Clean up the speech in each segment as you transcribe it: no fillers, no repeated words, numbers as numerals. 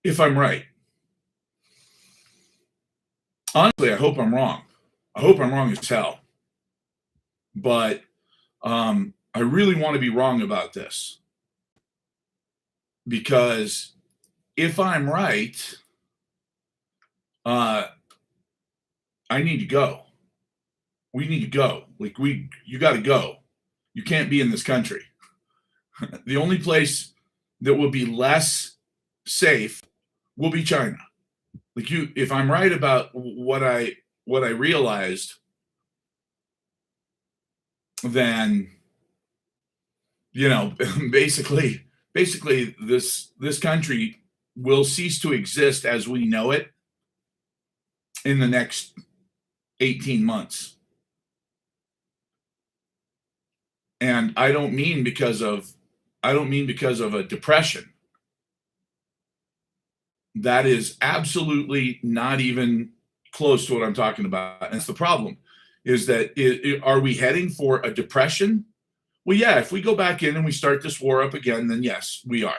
if I'm right. Honestly, I hope I'm wrong. I hope I'm wrong as hell. But I really want to be wrong about this because if I'm right, uh, I need to go. We need to go. You got to go. You can't be in this country. The only place that will be less safe will be China. If I'm right about what I realized, then basically this country will cease to exist as we know it in the next 18 months. And I don't mean because of a depression. That is absolutely not even close to what I'm talking about. And it's the problem is that are we heading for a depression? Well, yeah, if we go back in and we start this war up again, then yes, we are.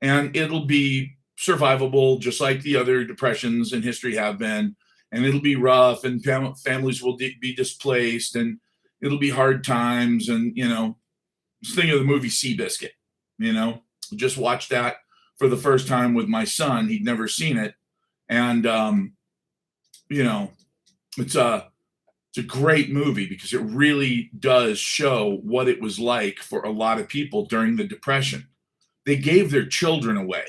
And it'll be survivable, just like the other depressions in history have been. And it'll be rough, and families will be displaced, and it'll be hard times. And, just think of the movie Seabiscuit, just watched that for the first time with my son. He'd never seen it. And, it's a great movie because it really does show what it was like for a lot of people during the Depression. They gave their children away.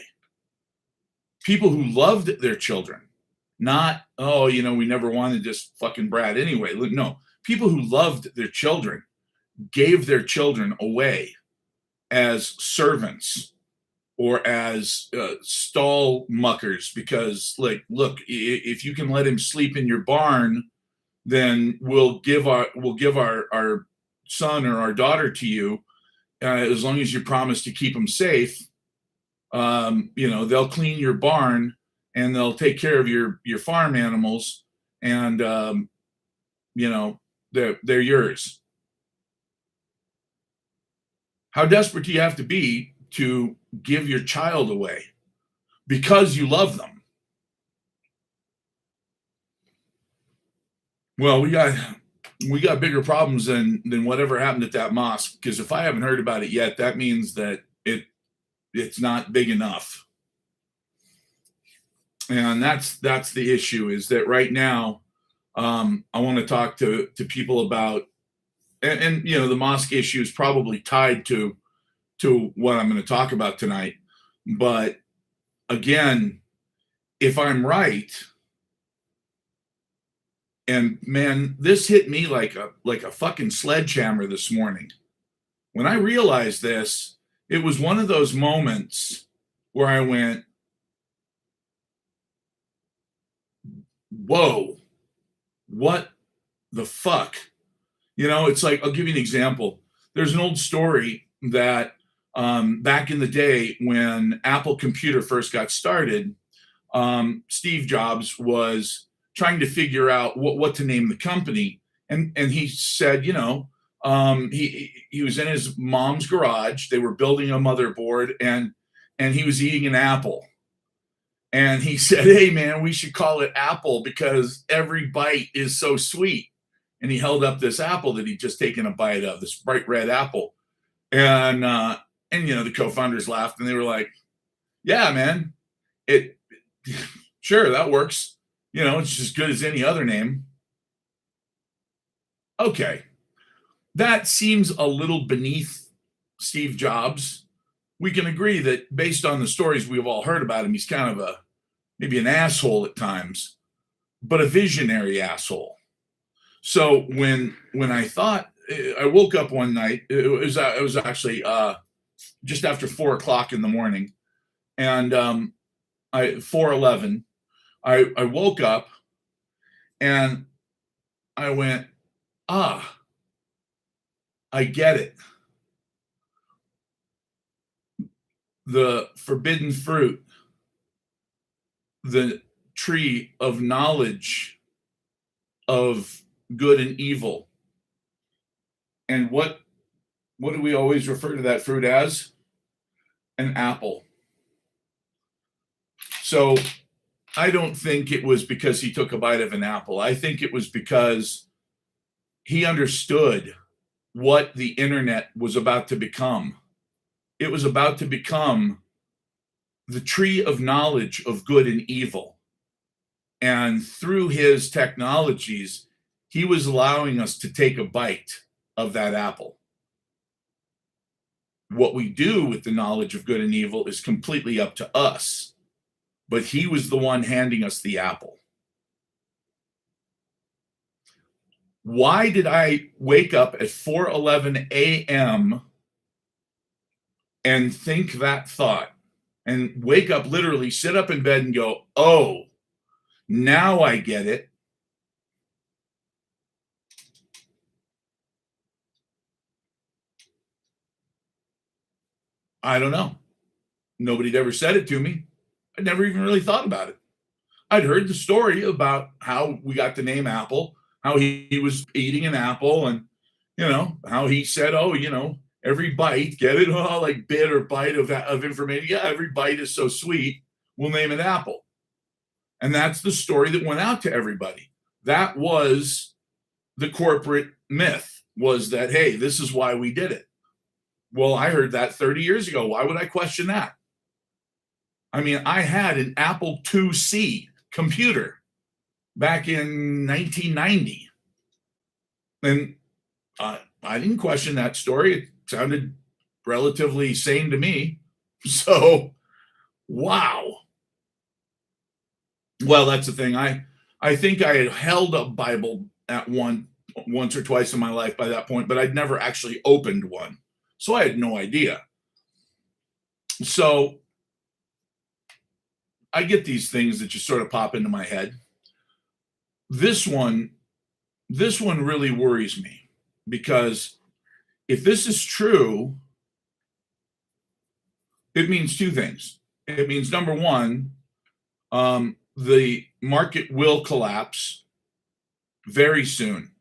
People who loved their children, not, oh, we never wanted this fucking brat anyway. No, people who loved their children gave their children away as servants or as stall muckers because, look, if you can let him sleep in your barn, then we'll give our son or our daughter to you as long as you promise to keep them safe. They'll clean your barn and they'll take care of your farm animals, and they're yours. How desperate do you have to be to give your child away because you love them? Well, we got bigger problems than whatever happened at that mosque, because if I haven't heard about it yet, that means that it's not big enough. And that's the issue, is that right now I want to talk to people about, and the mosque issue is probably tied to what I'm going to talk about tonight. But again, if I'm right, and man, this hit me like a fucking sledgehammer this morning. When I realized this, it was one of those moments where I went, whoa, what the fuck? It's like, I'll give you an example. There's an old story that back in the day when Apple Computer first got started, Steve Jobs was trying to figure out what to name the company. And he said, he was in his mom's garage. They were building a motherboard, and he was eating an apple. And he said, hey, man, we should call it Apple because every bite is so sweet. And he held up this apple that he'd just taken a bite of, this bright red apple. And the co-founders laughed, and they were like, yeah, man, sure, that works. It's as good as any other name. Okay. That seems a little beneath Steve Jobs. We can agree that based on the stories we've all heard about him, he's kind of maybe an asshole at times, but a visionary asshole. So when I thought, I woke up one night, it was actually just after 4:00 in the morning, and 4:11, I woke up and I went, I get it. The forbidden fruit, the tree of knowledge of good and evil. And what do we always refer to that fruit as? An apple. So I don't think it was because he took a bite of an apple. I think it was because he understood what the internet was about to become. It was about to become the tree of knowledge of good and evil. And through his technologies, he was allowing us to take a bite of that apple. What we do with the knowledge of good and evil is completely up to us. But he was the one handing us the apple. Why did I wake up at 4:11 a.m. and think that thought? And wake up, literally sit up in bed and go, oh, now I get it. I don't know. Nobody'd ever said it to me. I never even really thought about it. I'd heard the story about how we got the name Apple, how he was eating an apple, and how he said, "Oh, every bite, get it? Oh, like bit or bite of information. Yeah, every bite is so sweet. We'll name it Apple." And that's the story that went out to everybody. That was the corporate myth, was that, hey, this is why we did it. Well, I heard that 30 years ago. Why would I question that? I mean, I had an Apple IIc computer back in 1990. And I didn't question that story. It sounded relatively sane to me. So, wow. Well, that's the thing. I think I had held a Bible at once or twice in my life by that point, but I'd never actually opened one. So I had no idea. So I get these things that just sort of pop into my head. This one really worries me, because if this is true, it means two things. It means, number one, the market will collapse very soon.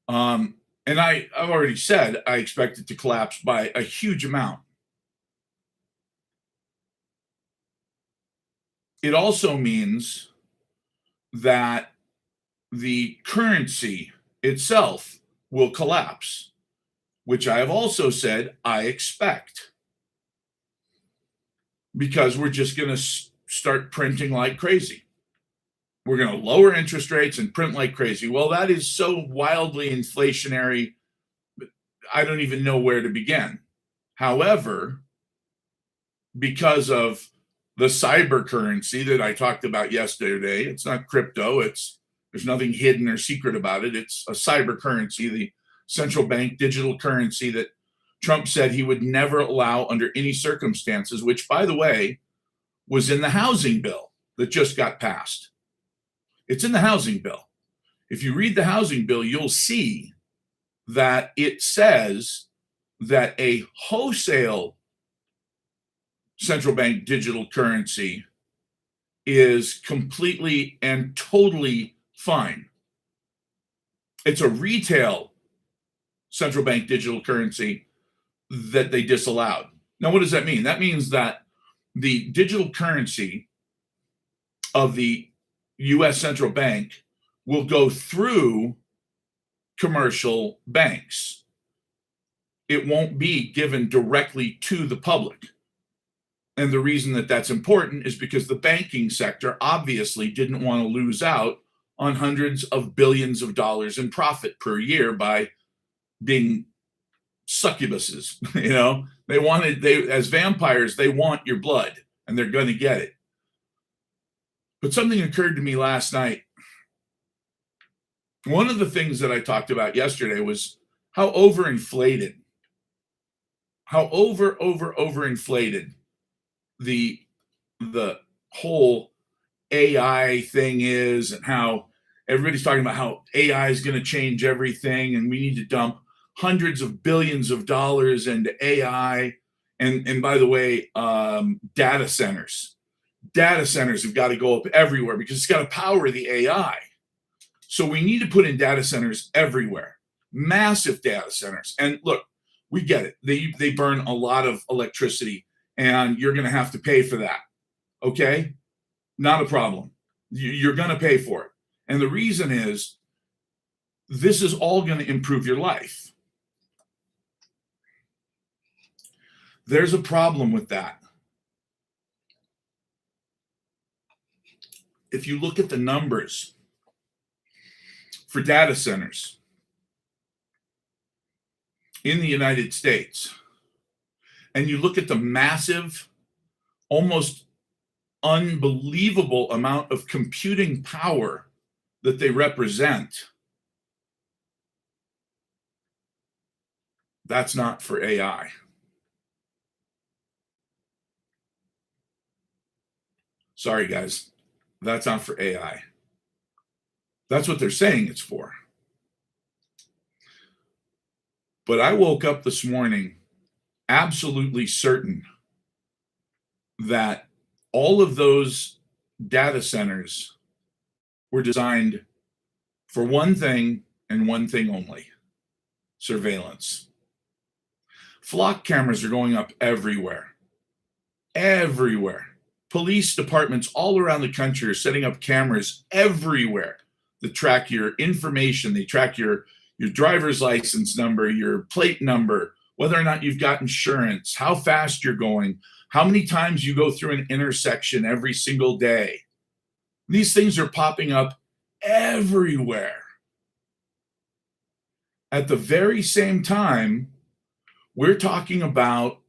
And I've already said I expect it to collapse by a huge amount. It also means that the currency itself will collapse, which I have also said I expect, because we're just going to start printing like crazy. We're going to lower interest rates and print like crazy. Well, that is so wildly inflationary, I don't even know where to begin. However, because of the cyber currency that I talked about yesterday, it's not crypto, there's nothing hidden or secret about it. It's a cyber currency, the central bank digital currency that Trump said he would never allow under any circumstances, which, by the way, was in the housing bill that just got passed. It's in the housing bill. If you read the housing bill, you'll see that it says that a wholesale central bank digital currency is completely and totally fine. It's a retail central bank digital currency that they disallowed. Now, what does that mean? That means that the digital currency of the US central bank will go through commercial banks. It won't be given directly to the public. And the reason that that's important is because the banking sector obviously didn't want to lose out on hundreds of billions of dollars in profit per year by being succubuses. They as vampires, they want your blood, and they're going to get it. But something occurred to me last night. One of the things that I talked about yesterday was how overinflated the whole AI thing is, and how everybody's talking about how AI is going to change everything, and we need to dump hundreds of billions of dollars into AI. And by the way, data centers have got to go up everywhere, because it's got to power the AI. So we need to put in data centers everywhere, massive data centers. And look, we get it. They burn a lot of electricity, and you're going to have to pay for that. Okay. Not a problem. You're going to pay for it. And the reason is this is all going to improve your life. There's a problem with that. If you look at the numbers for data centers in the United States, and you look at the massive, almost unbelievable amount of computing power that they represent, that's not for AI. Sorry, guys. That's not for AI. That's what they're saying it's for. But I woke up this morning absolutely certain that all of those data centers were designed for one thing and one thing only: surveillance. Flock cameras are going up everywhere. Everywhere. Police departments all around the country are setting up cameras everywhere that track your information. They track your driver's license number, your plate number, whether or not you've got insurance, how fast you're going, how many times you go through an intersection every single day. These things are popping up everywhere. At the very same time, we're talking about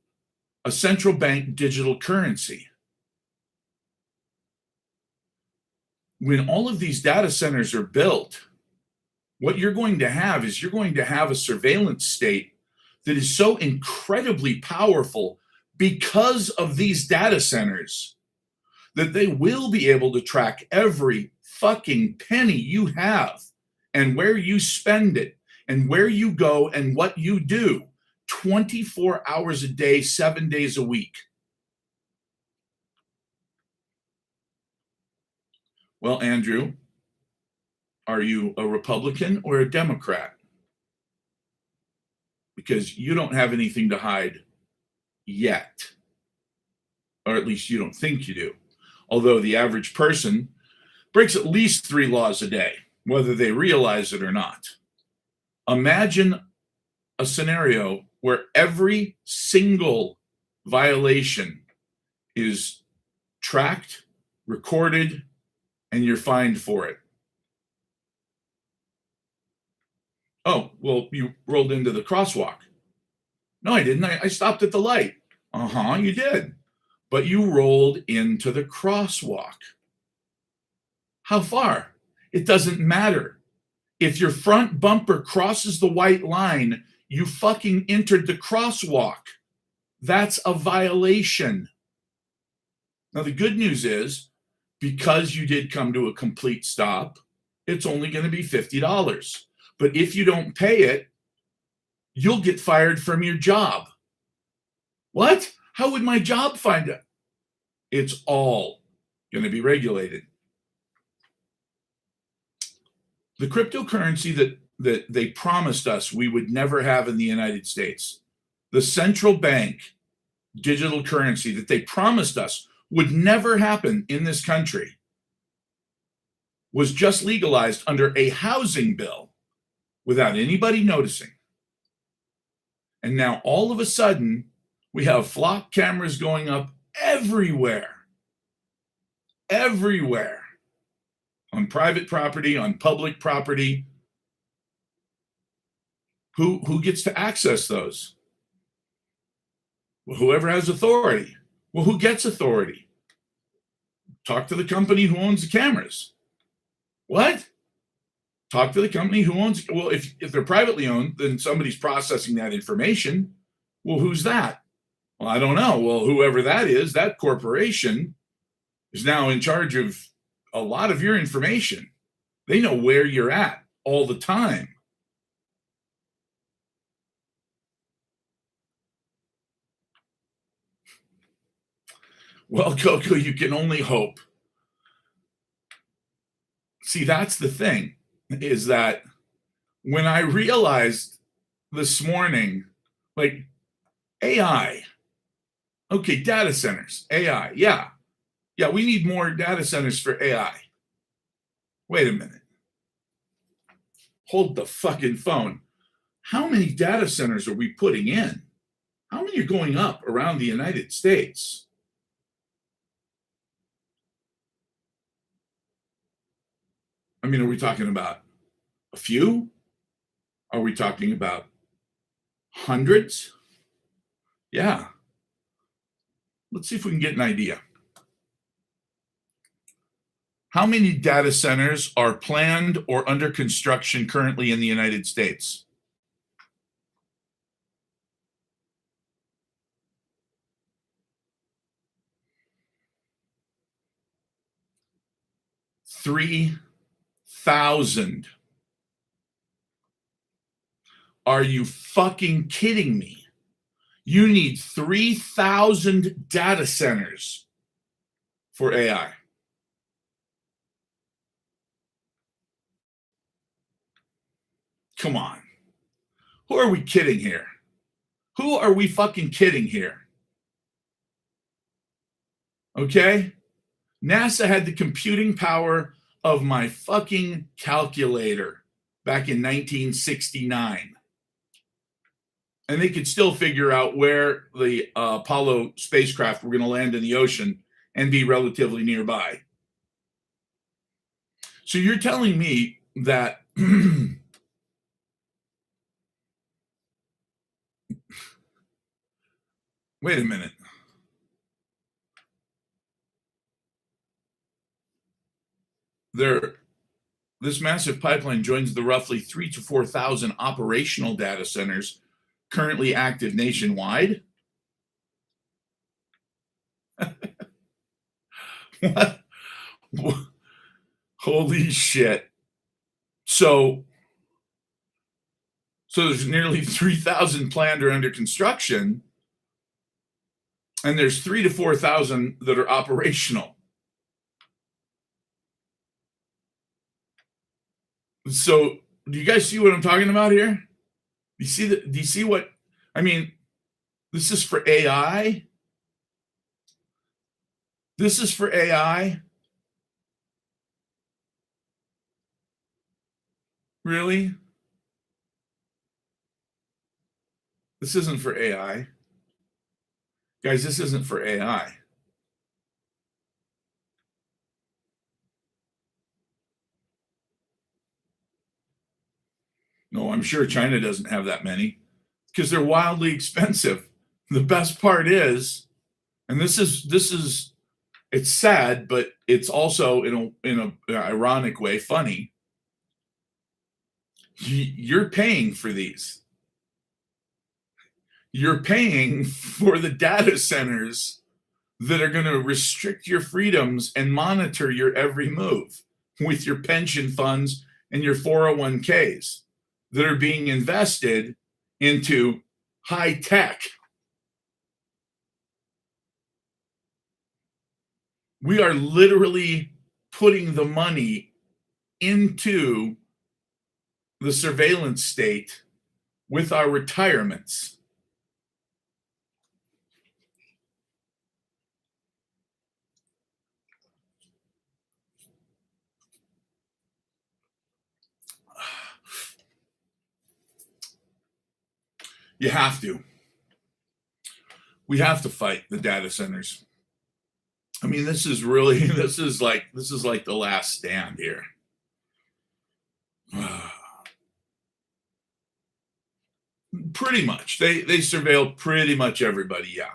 a central bank digital currency. When all of these data centers are built, what you're going to have is you're going to have a surveillance state that is so incredibly powerful because of these data centers that they will be able to track every fucking penny you have and where you spend it and where you go and what you do 24 hours a day, 7 days a week. Well, Andrew, are you a Republican or a Democrat? Because you don't have anything to hide yet. Or at least you don't think you do. Although the average person breaks at least 3 laws a day, whether they realize it or not. Imagine a scenario where every single violation is tracked, recorded, and you're fined for it. Oh, well, you rolled into the crosswalk. No, I didn't. I stopped at the light. You did. But you rolled into the crosswalk. How far? It doesn't matter. If your front bumper crosses the white line, you fucking entered the crosswalk. That's a violation. Now, the good news is, because you did come to a complete stop, it's only going to be $50. But if you don't pay it, you'll get fired from your job. What? How would my job find it? It's all going to be regulated. The cryptocurrency that they promised us we would never have in the United States, the central bank digital currency that they promised us would never happen in this country, was just legalized under a housing bill without anybody noticing. And now all of a sudden, we have flock cameras going up everywhere. Everywhere. On private property, on public property. Who gets to access those? Well, whoever has authority. Well, who gets authority? Talk to the company who owns the cameras. What? Talk to the company who owns. Well, if they're privately owned, then somebody's processing that information. Well, who's that? Well, I don't know. Well, whoever that is, that corporation is now in charge of a lot of your information. They know where you're at all the time. Well, Coco, you can only hope. See, that's the thing, is that when I realized this morning, like AI, okay, data centers, AI, yeah. Yeah, we need more data centers for AI. Wait a minute. Hold the fucking phone. How many data centers are we putting in? How many are going up around the United States? I mean, are we talking about a few? Are we talking about hundreds? Yeah. Let's see if we can get an idea. How many data centers are planned or under construction currently in the United States? $3,000. Are you fucking kidding me? You need 3,000 data centers for AI. Come on. Who are we kidding here? Who are we fucking kidding here? Okay? NASA had the computing power of my fucking calculator back in 1969. And they could still figure out where the Apollo spacecraft were going to land in the ocean and be relatively nearby. So you're telling me that wait a minute. This massive pipeline joins the roughly 3,000 to 4,000 operational data centers currently active nationwide. What? Holy shit. So there's nearly 3,000 planned or under construction, and there's 3,000 to 4,000 that are operational. So do you guys see what I'm talking about here? Do you see what I mean? This is for AI. This is for AI. Really? This isn't for AI. Guys, this isn't for AI. No, I'm sure China doesn't have that many because they're wildly expensive. The best part is, and this is it's sad, but it's also in a ironic way funny. You're paying for these. You're paying for the data centers that are going to restrict your freedoms and monitor your every move with your pension funds and your 401ks that are being invested into high tech. We are literally putting the money into the surveillance state with our retirements. You have to. We have to fight the data centers. I mean, this is like the last stand here. Pretty much. They surveil pretty much everybody, yeah.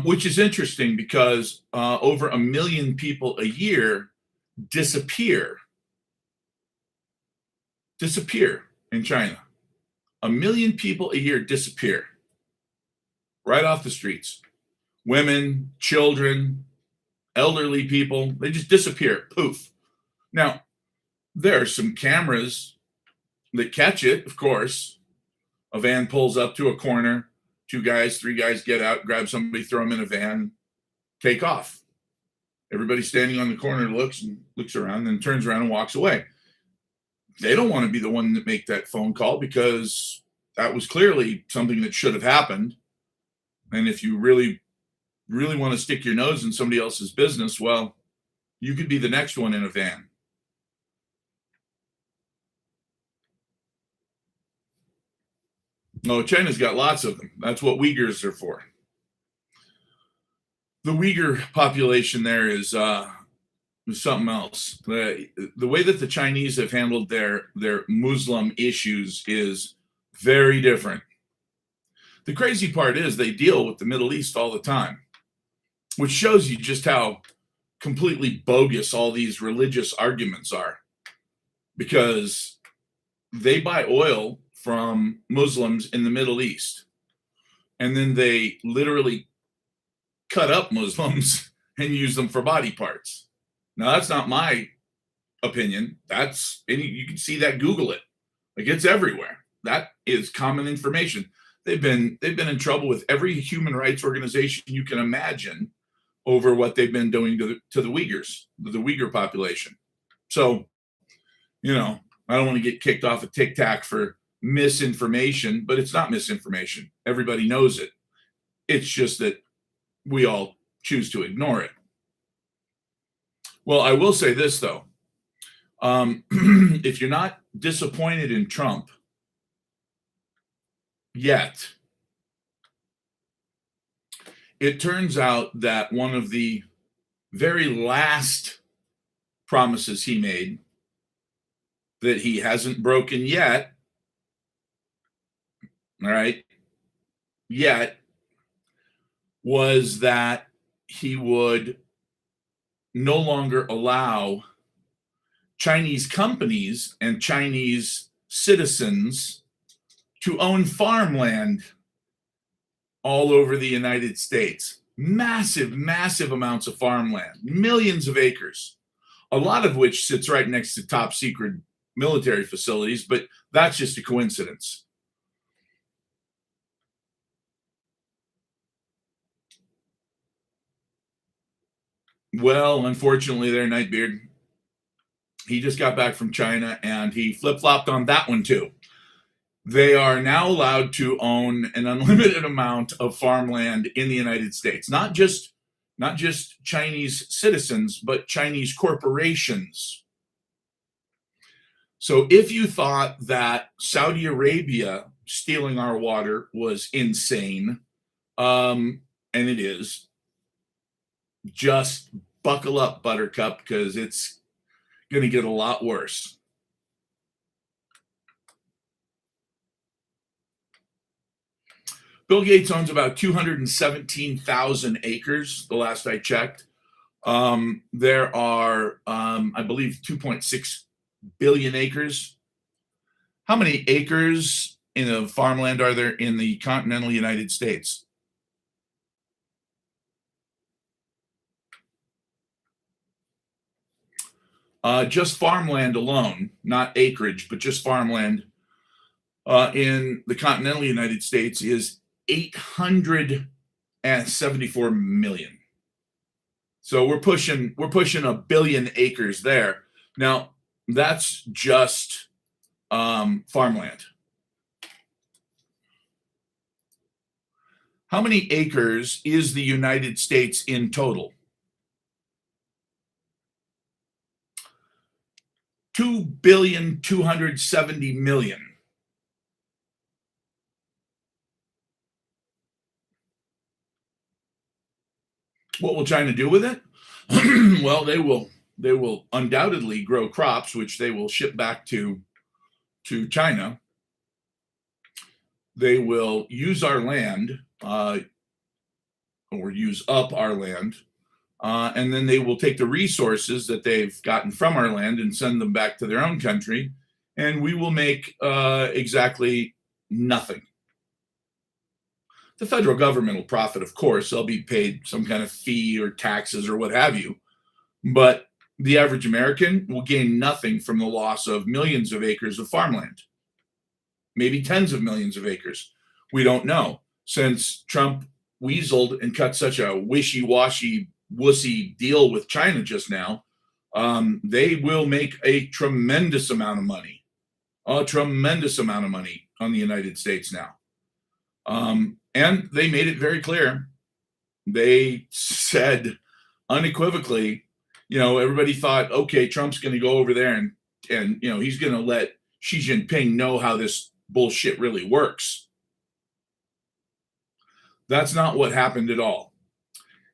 Which is interesting because over 1 million people a year disappear in China. 1 million people a year disappear right off the streets. Women, children, elderly people, they just disappear. Poof. Now, there are some cameras that catch it, of course. A van pulls up to a corner, 2 guys, 3 guys get out, grab somebody, throw them in a van, take off. Everybody standing on the corner looks around, then turns around and walks away. They don't want to be the one that make that phone call because that was clearly something that should have happened. And if you really really want to stick your nose in somebody else's business, well, you could be the next one in a van. No, China's got lots of them. That's what Uyghurs are for. The Uyghur population there is something else. The way that the Chinese have handled their Muslim issues is very different. The crazy part is they deal with the Middle East all the time, which shows you just how completely bogus all these religious arguments are, because they buy oil from Muslims in the Middle East, and then they literally cut up Muslims and use them for body parts. Now, that's not my opinion. That's, and you can see that, Google it. Like, it's everywhere. That is common information. They've been in trouble with every human rights organization you can imagine over what they've been doing to the Uyghurs, the Uyghur population. So, I don't want to get kicked off of TikTok for misinformation, but it's not misinformation. Everybody knows it. It's just that we all choose to ignore it. Well, I will say this, though. If you're not disappointed in Trump yet, it turns out that one of the very last promises he made that he hasn't broken yet, all right, yet, was that he would no longer allow Chinese companies and Chinese citizens to own farmland all over the United States. Massive, massive amounts of farmland, millions of acres, a lot of which sits right next to top secret military facilities, but that's just a coincidence. Well, unfortunately, there, Nightbeard, he just got back from China and he flip-flopped on that one too. They are now allowed to own an unlimited amount of farmland in the United States. Not just Chinese citizens, but Chinese corporations. So if you thought that Saudi Arabia stealing our water was insane, and it is, just buckle up, Buttercup, because it's going to get a lot worse. Bill Gates owns about 217,000 acres, the last I checked. There are, I believe, 2.6 billion acres. How many acres in a farmland are there in the continental United States? Just farmland alone, not acreage, but just farmland in the continental United States is 874 million. So we're pushing a billion acres there. Now, that's just farmland. How many acres is the United States in total? 2,270,000,000. What will China do with it? Well, they will undoubtedly grow crops, which they will ship back to China. They will use our land, or use up our land, and then they will take the resources that they've gotten from our land and send them back to their own country, and we will make exactly nothing. The federal government will profit, of course. They'll be paid some kind of fee or taxes or what have you. But the average American will gain nothing from the loss of millions of acres of farmland, maybe tens of millions of acres. We don't know. Since Trump weaseled and cut such a wishy-washy, wussy deal with China just now, they will make a tremendous amount of money on the United States now. And they made it very clear They said unequivocally, everybody thought, okay, Trump's going to go over there and he's going to let Xi Jinping know how this bullshit really works. That's not what happened at all.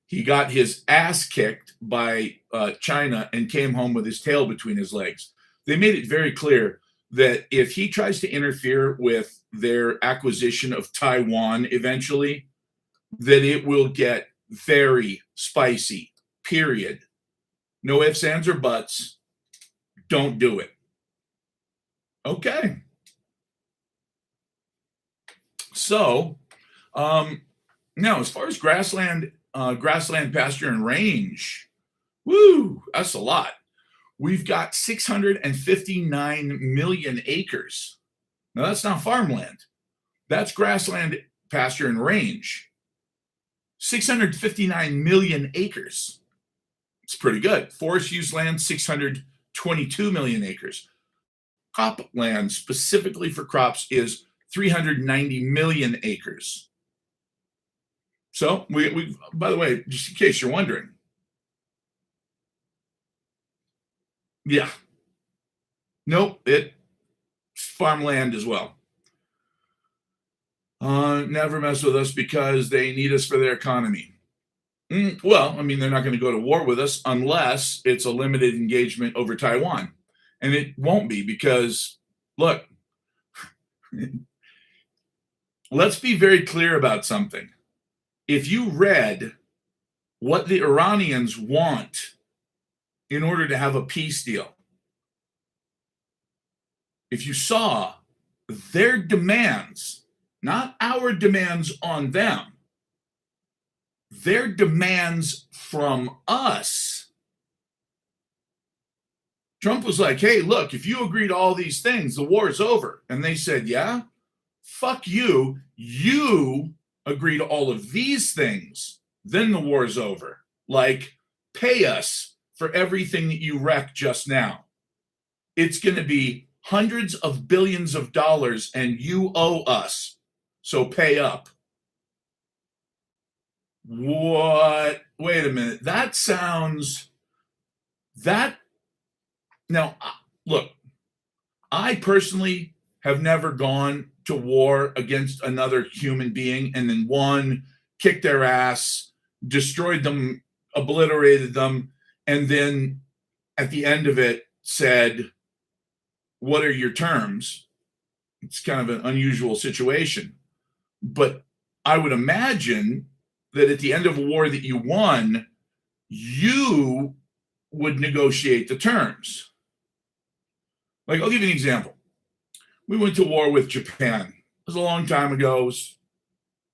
He got his ass kicked by China and came home with his tail between his legs. They made it very clear that if he tries to interfere with their acquisition of Taiwan eventually, that it will get very spicy, period. No ifs, ands, or buts. Don't do it. Okay. So, now as far as grassland, pasture, and range, woo, that's a lot. We've got 659 million acres. Now, that's not farmland. That's grassland, pasture, and range. 659 million acres. It's pretty good. Forest use land, 622 million acres. Crop land, specifically for crops, is 390 million acres. So, we by the way, just in case you're wondering, yeah, nope, it's farmland as well. Never mess with us because they need us for their economy. Well, I mean, they're not going to go to war with us unless it's a limited engagement over Taiwan. And it won't be because, look, let's be very clear about something. If you read what the Iranians want in order to have a peace deal, if you saw their demands, not our demands on them, their demands from us. Trump was like, hey, look, if you agree to all these things, the war is over. And they said, yeah, fuck you. You agree to all of these things, then the war is over. Like, pay us for everything that you wrecked just now. It's going to be hundreds of billions of dollars, and you owe us. So pay up. What? Wait a minute. That sounds. Now, look, I personally have never gone to war against another human being and then won, kicked their ass, destroyed them, obliterated them, and then at the end of it said, what are your terms? It's kind of an unusual situation. But I would imagine that at the end of a war that you won, you would negotiate the terms. Like, I'll give you an example. We went to war with Japan. It was a long time ago. It was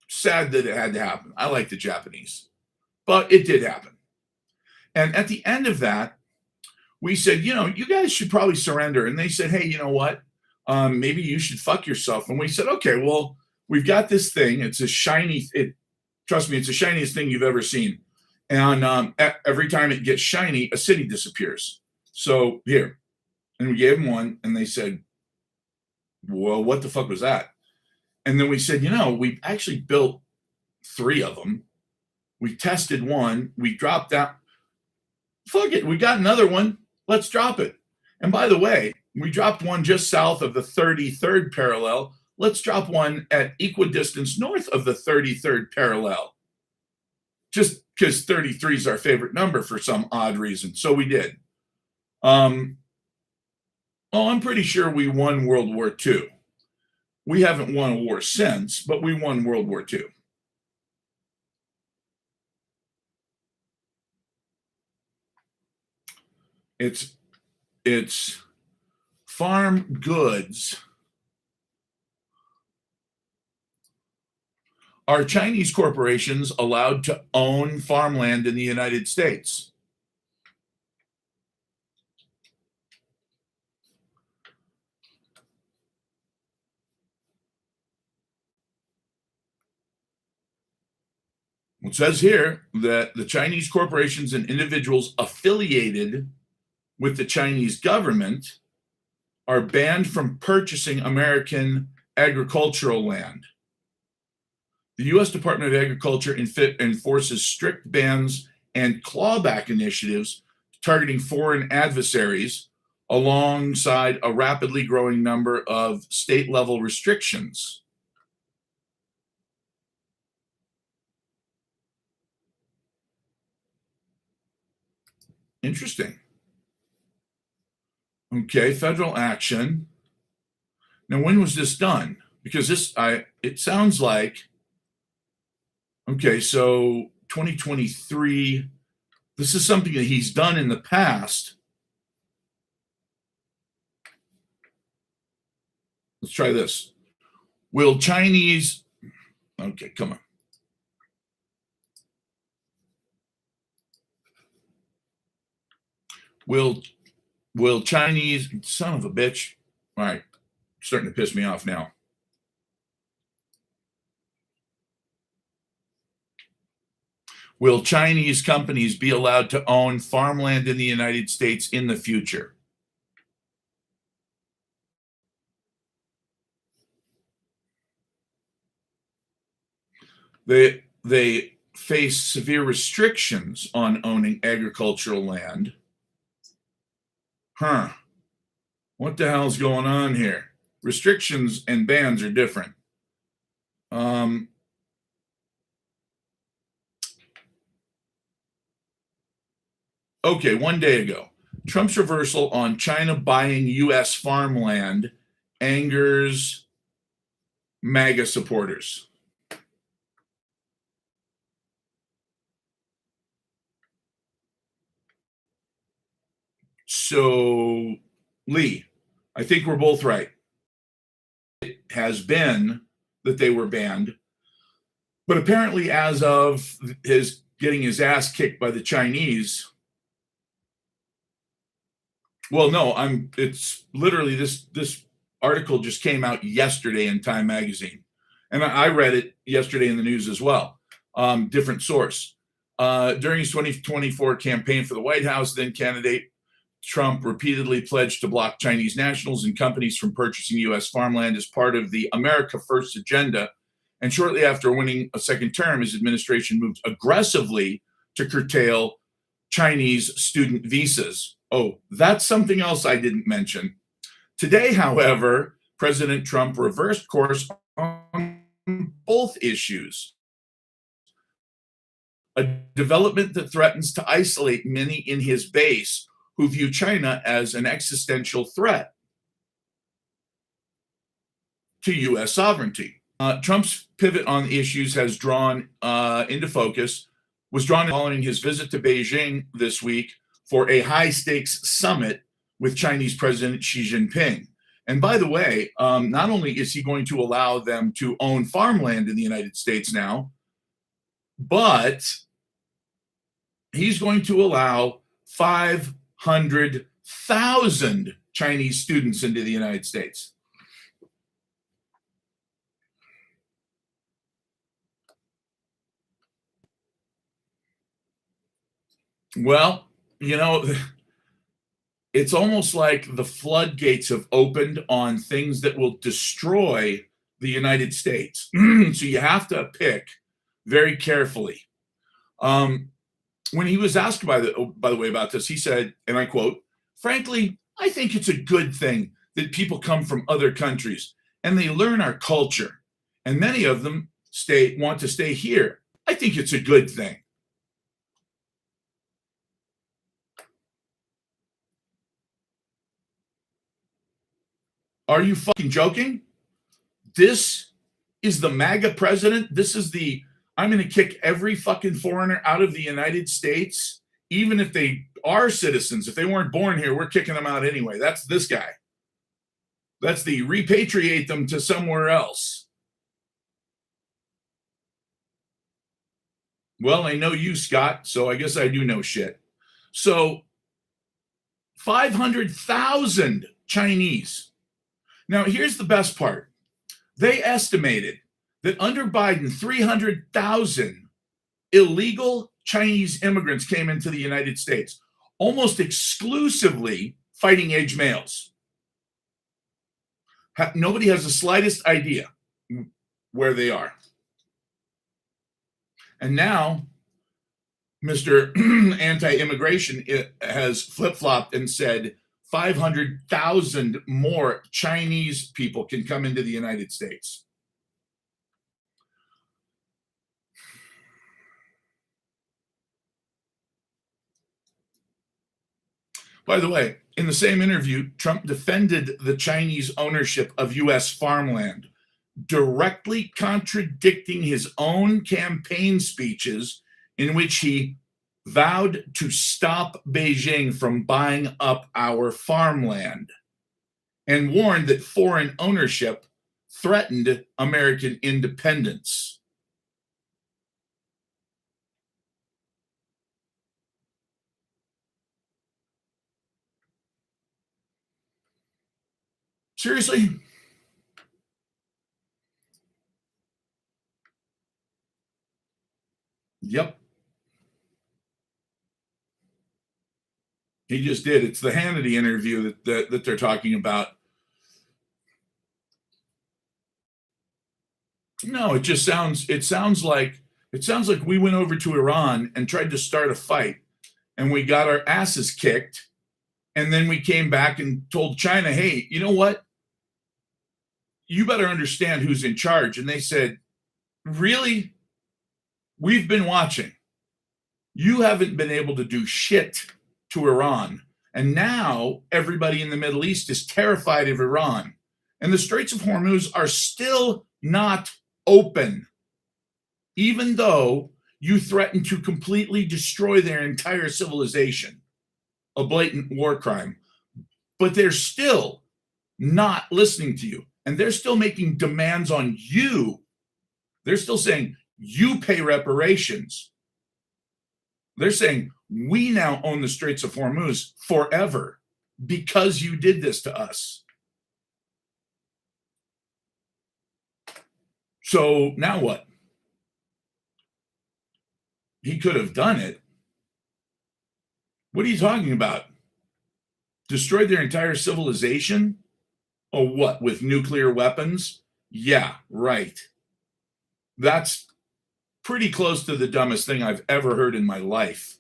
sad that it had to happen. I like the Japanese, but it did happen. And at the end of that, we said, you guys should probably surrender. And they said, hey, you know what? Maybe you should fuck yourself. And we said, okay, well, we've got this thing. It's a shiny, trust me, it's the shiniest thing you've ever seen. And every time it gets shiny, a city disappears. So here. And we gave them one, and they said, well, what the fuck was that? And then we said, we actually built 3 of them. We tested one. We dropped that. Fuck it. We got another one. Let's drop it. And by the way, we dropped one just south of the 33rd parallel. Let's drop one at equidistance north of the 33rd parallel. Just because 33 is our favorite number for some odd reason. So we did. Well, I'm pretty sure we won World War II. We haven't won a war since, but we won World War II. It's farm goods. Are Chinese corporations allowed to own farmland in the United States? It says here that the Chinese corporations and individuals affiliated with the Chinese government are banned from purchasing American agricultural land. The U.S. Department of Agriculture enforces strict bans and clawback initiatives targeting foreign adversaries alongside a rapidly growing number of state level restrictions. Interesting. Okay, federal action. Now, when was this done? Because it sounds like, okay, so 2023, this is something that he's done in the past. Let's try this. Will Chinese, okay, come on. Will Chinese, son of a bitch. All right, starting to piss me off now. Will Chinese companies be allowed to own farmland in the United States in the future? They face severe restrictions on owning agricultural land. Huh. What the hell's going on here? Restrictions and bans are different. Okay, 1 day ago, Trump's reversal on China buying U.S. farmland angers MAGA supporters. So, Lee, I think we're both right. It has been that they were banned, but apparently, as of his getting his ass kicked by the Chinese, well, no, it's literally this article just came out yesterday in Time Magazine, and I read it yesterday in the news as well. Different source. During his 2024 campaign for the White House, then candidate Trump repeatedly pledged to block Chinese nationals and companies from purchasing U.S. farmland as part of the America First agenda. And shortly after winning a second term, his administration moved aggressively to curtail Chinese student visas. Oh, that's something else I didn't mention. Today, however, President Trump reversed course on both issues, a development that threatens to isolate many in his base who view China as an existential threat to U.S. sovereignty. Trump's pivot on issues has drawn into focus, was drawn following his visit to Beijing this week for a high-stakes summit with Chinese President Xi Jinping. And by the way, not only is he going to allow them to own farmland in the United States now, but he's going to allow 500,000 Chinese students into the United States. Well, it's almost like the floodgates have opened on things that will destroy the United States. So you have to pick very carefully. When he was asked, by the way, about this, he said, and I quote, "Frankly, I think it's a good thing that people come from other countries and they learn our culture, and many of them want to stay here. I think it's a good thing." Are you fucking joking? This is the MAGA president. This is I'm going to kick every fucking foreigner out of the United States, even if they are citizens. If they weren't born here, we're kicking them out anyway. That's this guy. That's the repatriate them to somewhere else. Well, I know you, Scott, so I guess I do know shit. So 500,000 Chinese. Now, here's the best part. They estimated that under Biden, 300,000 illegal Chinese immigrants came into the United States, almost exclusively fighting age males. Nobody has the slightest idea where they are. And now Mr. Anti-Immigration has flip-flopped and said 500,000 more Chinese people can come into the United States. By the way, in the same interview, Trump defended the Chinese ownership of U.S. farmland, directly contradicting his own campaign speeches in which he vowed to stop Beijing from buying up our farmland and warned that foreign ownership threatened American independence. Seriously? Yep. He just did. It's the Hannity interview that they're talking about. No, it sounds like we went over to Iran and tried to start a fight and we got our asses kicked. And then we came back and told China, hey, you know what? You better understand who's in charge. And they said, really? We've been watching. You haven't been able to do shit to Iran. And now everybody in the Middle East is terrified of Iran. And the Straits of Hormuz are still not open, even though you threaten to completely destroy their entire civilization. A blatant war crime. But they're still not listening to you. And they're still making demands on you. They're still saying, you pay reparations. They're saying, we now own the Straits of Hormuz forever because you did this to us. So now what? He could have done it. What are you talking about? Destroyed their entire civilization? Oh, what? With nuclear weapons? Yeah, right. That's pretty close to the dumbest thing I've ever heard in my life.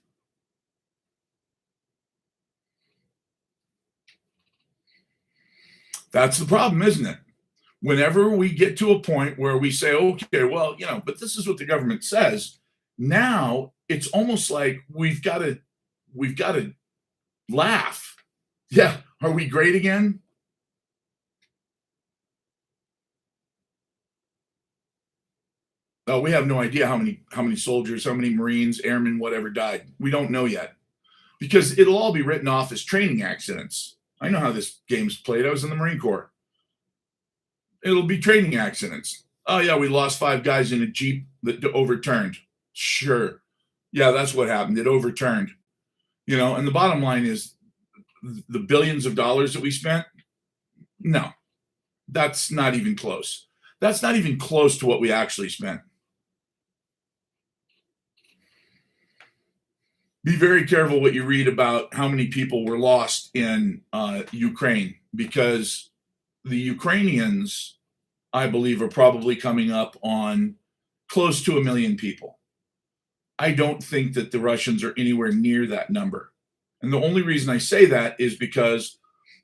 That's the problem, isn't it? Whenever we get to a point where we say, okay, well, but this is what the government says, now it's almost like we've got to laugh. Yeah, are we great again? Oh, we have no idea how many soldiers, how many Marines, airmen, whatever died. We don't know yet because it'll all be written off as training accidents. I know how this game's played. I was in the Marine Corps. It'll be training accidents. Oh yeah, we lost 5 guys in a Jeep that overturned. Sure. Yeah, that's what happened. It overturned. And the bottom line is the billions of dollars that we spent. No, that's not even close. That's not even close to what we actually spent. Be very careful what you read about how many people were lost in Ukraine, because the Ukrainians, I believe, are probably coming up on close to 1 million people. I don't think that the Russians are anywhere near that number. And the only reason I say that is because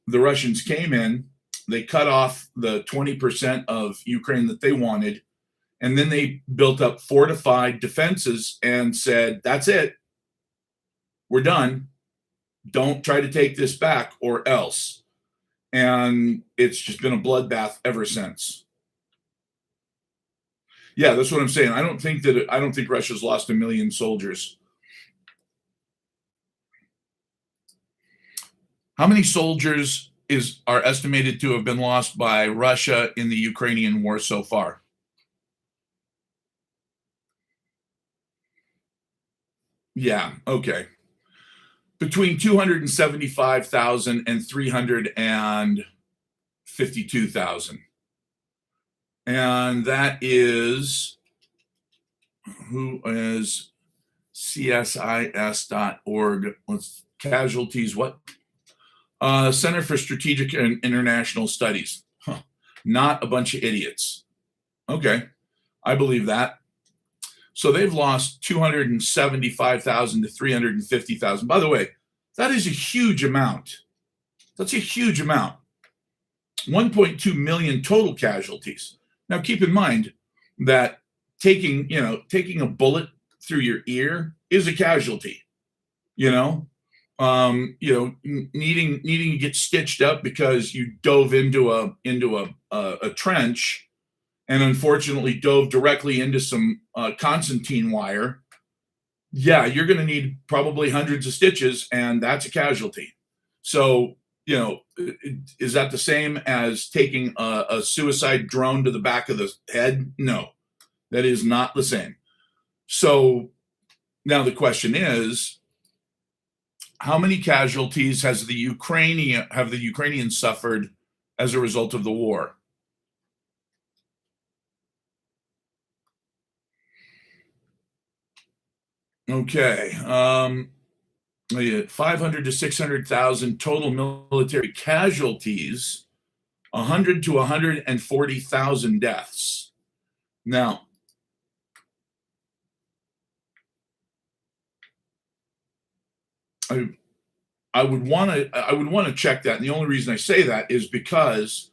the Russians came in, they cut off the 20% of Ukraine that they wanted, and then they built up fortified defenses and said, that's it. We're done. Don't try to take this back or else. And it's just been a bloodbath ever since. Yeah, that's what I'm saying. I don't think Russia's lost 1 million soldiers. How many soldiers are estimated to have been lost by Russia in the Ukrainian war so far? Yeah, okay. Between 275,000 and 352,000. And that is, who is CSIS.org? Casualties, what? Center for Strategic and International Studies. Not a bunch of idiots. Okay, I believe that. So they've lost 275,000 to 350,000. By the way, that is a huge amount. That's a huge amount. 1.2 million total casualties. Now keep in mind that taking a bullet through your ear is a casualty. Needing to get stitched up because you dove into a trench and unfortunately dove directly into some concertina wire. Yeah, you're going to need probably hundreds of stitches, and that's a casualty. So, is that the same as taking a suicide drone to the back of the head? No, that is not the same. So now the question is, how many casualties have the Ukrainians suffered as a result of the war? Okay. 500 to 600,000 total military casualties, 100 to 140,000 deaths. Now, I would want to check that. And the only reason I say that is because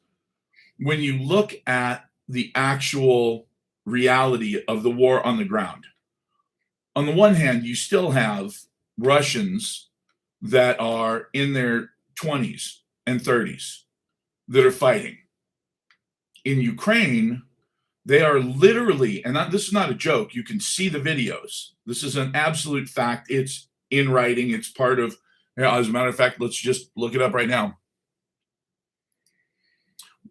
when you look at the actual reality of the war on the ground, on the one hand, you still have Russians that are in their 20s and 30s that are fighting. In Ukraine, they are literally, and this is not a joke, you can see the videos. This is an absolute fact. It's in writing. It's part of, as a matter of fact, let's just look it up right now.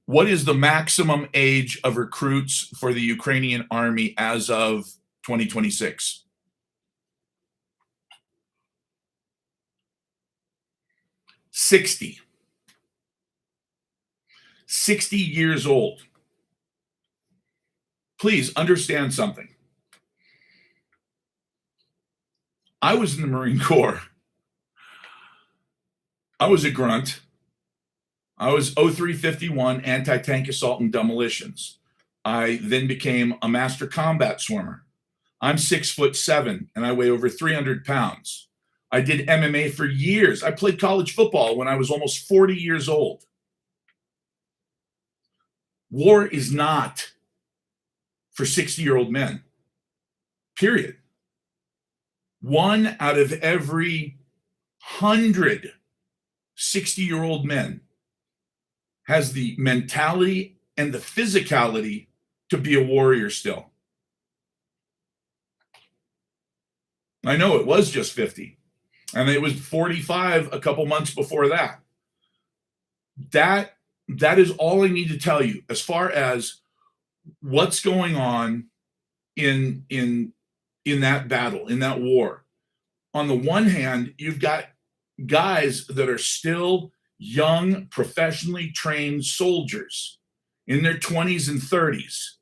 What is the maximum age of recruits for the Ukrainian army as of 2026? 60. 60 years old. Please understand something. I was in the Marine Corps. I was a grunt. I was 0351 anti-tank assault and demolitions. I then became a master combat swimmer. I'm 6'7" and I weigh over 300 pounds. I did MMA for years. I played college football when I was almost 40 years old. War is not for 60-year-old men, period. 1 out of every 100 60-year-old men has the mentality and the physicality to be a warrior still. I know it was just 50, and it was 45 a couple months before that. That is all I need to tell you as far as what's going on in that battle, in that war. On the one hand, you've got guys that are still young, professionally trained soldiers in their 20s and 30s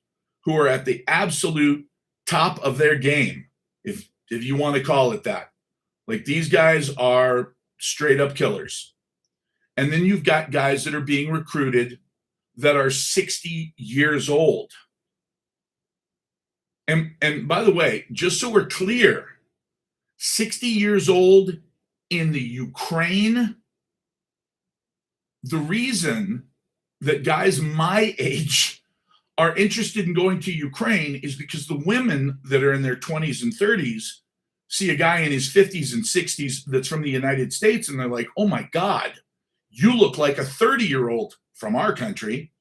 who are at the absolute top of their game, if you want to call it that. Like, these guys are straight up killers. And then you've got guys that are being recruited that are 60 years old. And by the way, just so we're clear, 60 years old in the Ukraine, the reason that guys my age are interested in going to Ukraine is because the women that are in their 20s and 30s see a guy in his 50s and 60s that's from the United States, and they're like, oh my God, you look like a 30-year-old from our country.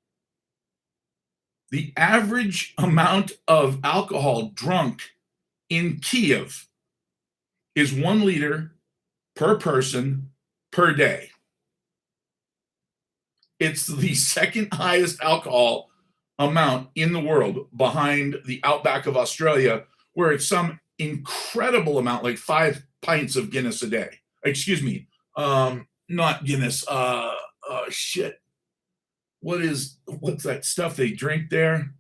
The average amount of alcohol drunk in Kiev is 1 liter per person per day. It's the second highest alcohol amount in the world, behind the outback of Australia, where it's some incredible amount, like 5 pints of Guinness a day. Excuse me, not Guinness. Shit. What's that stuff they drink there?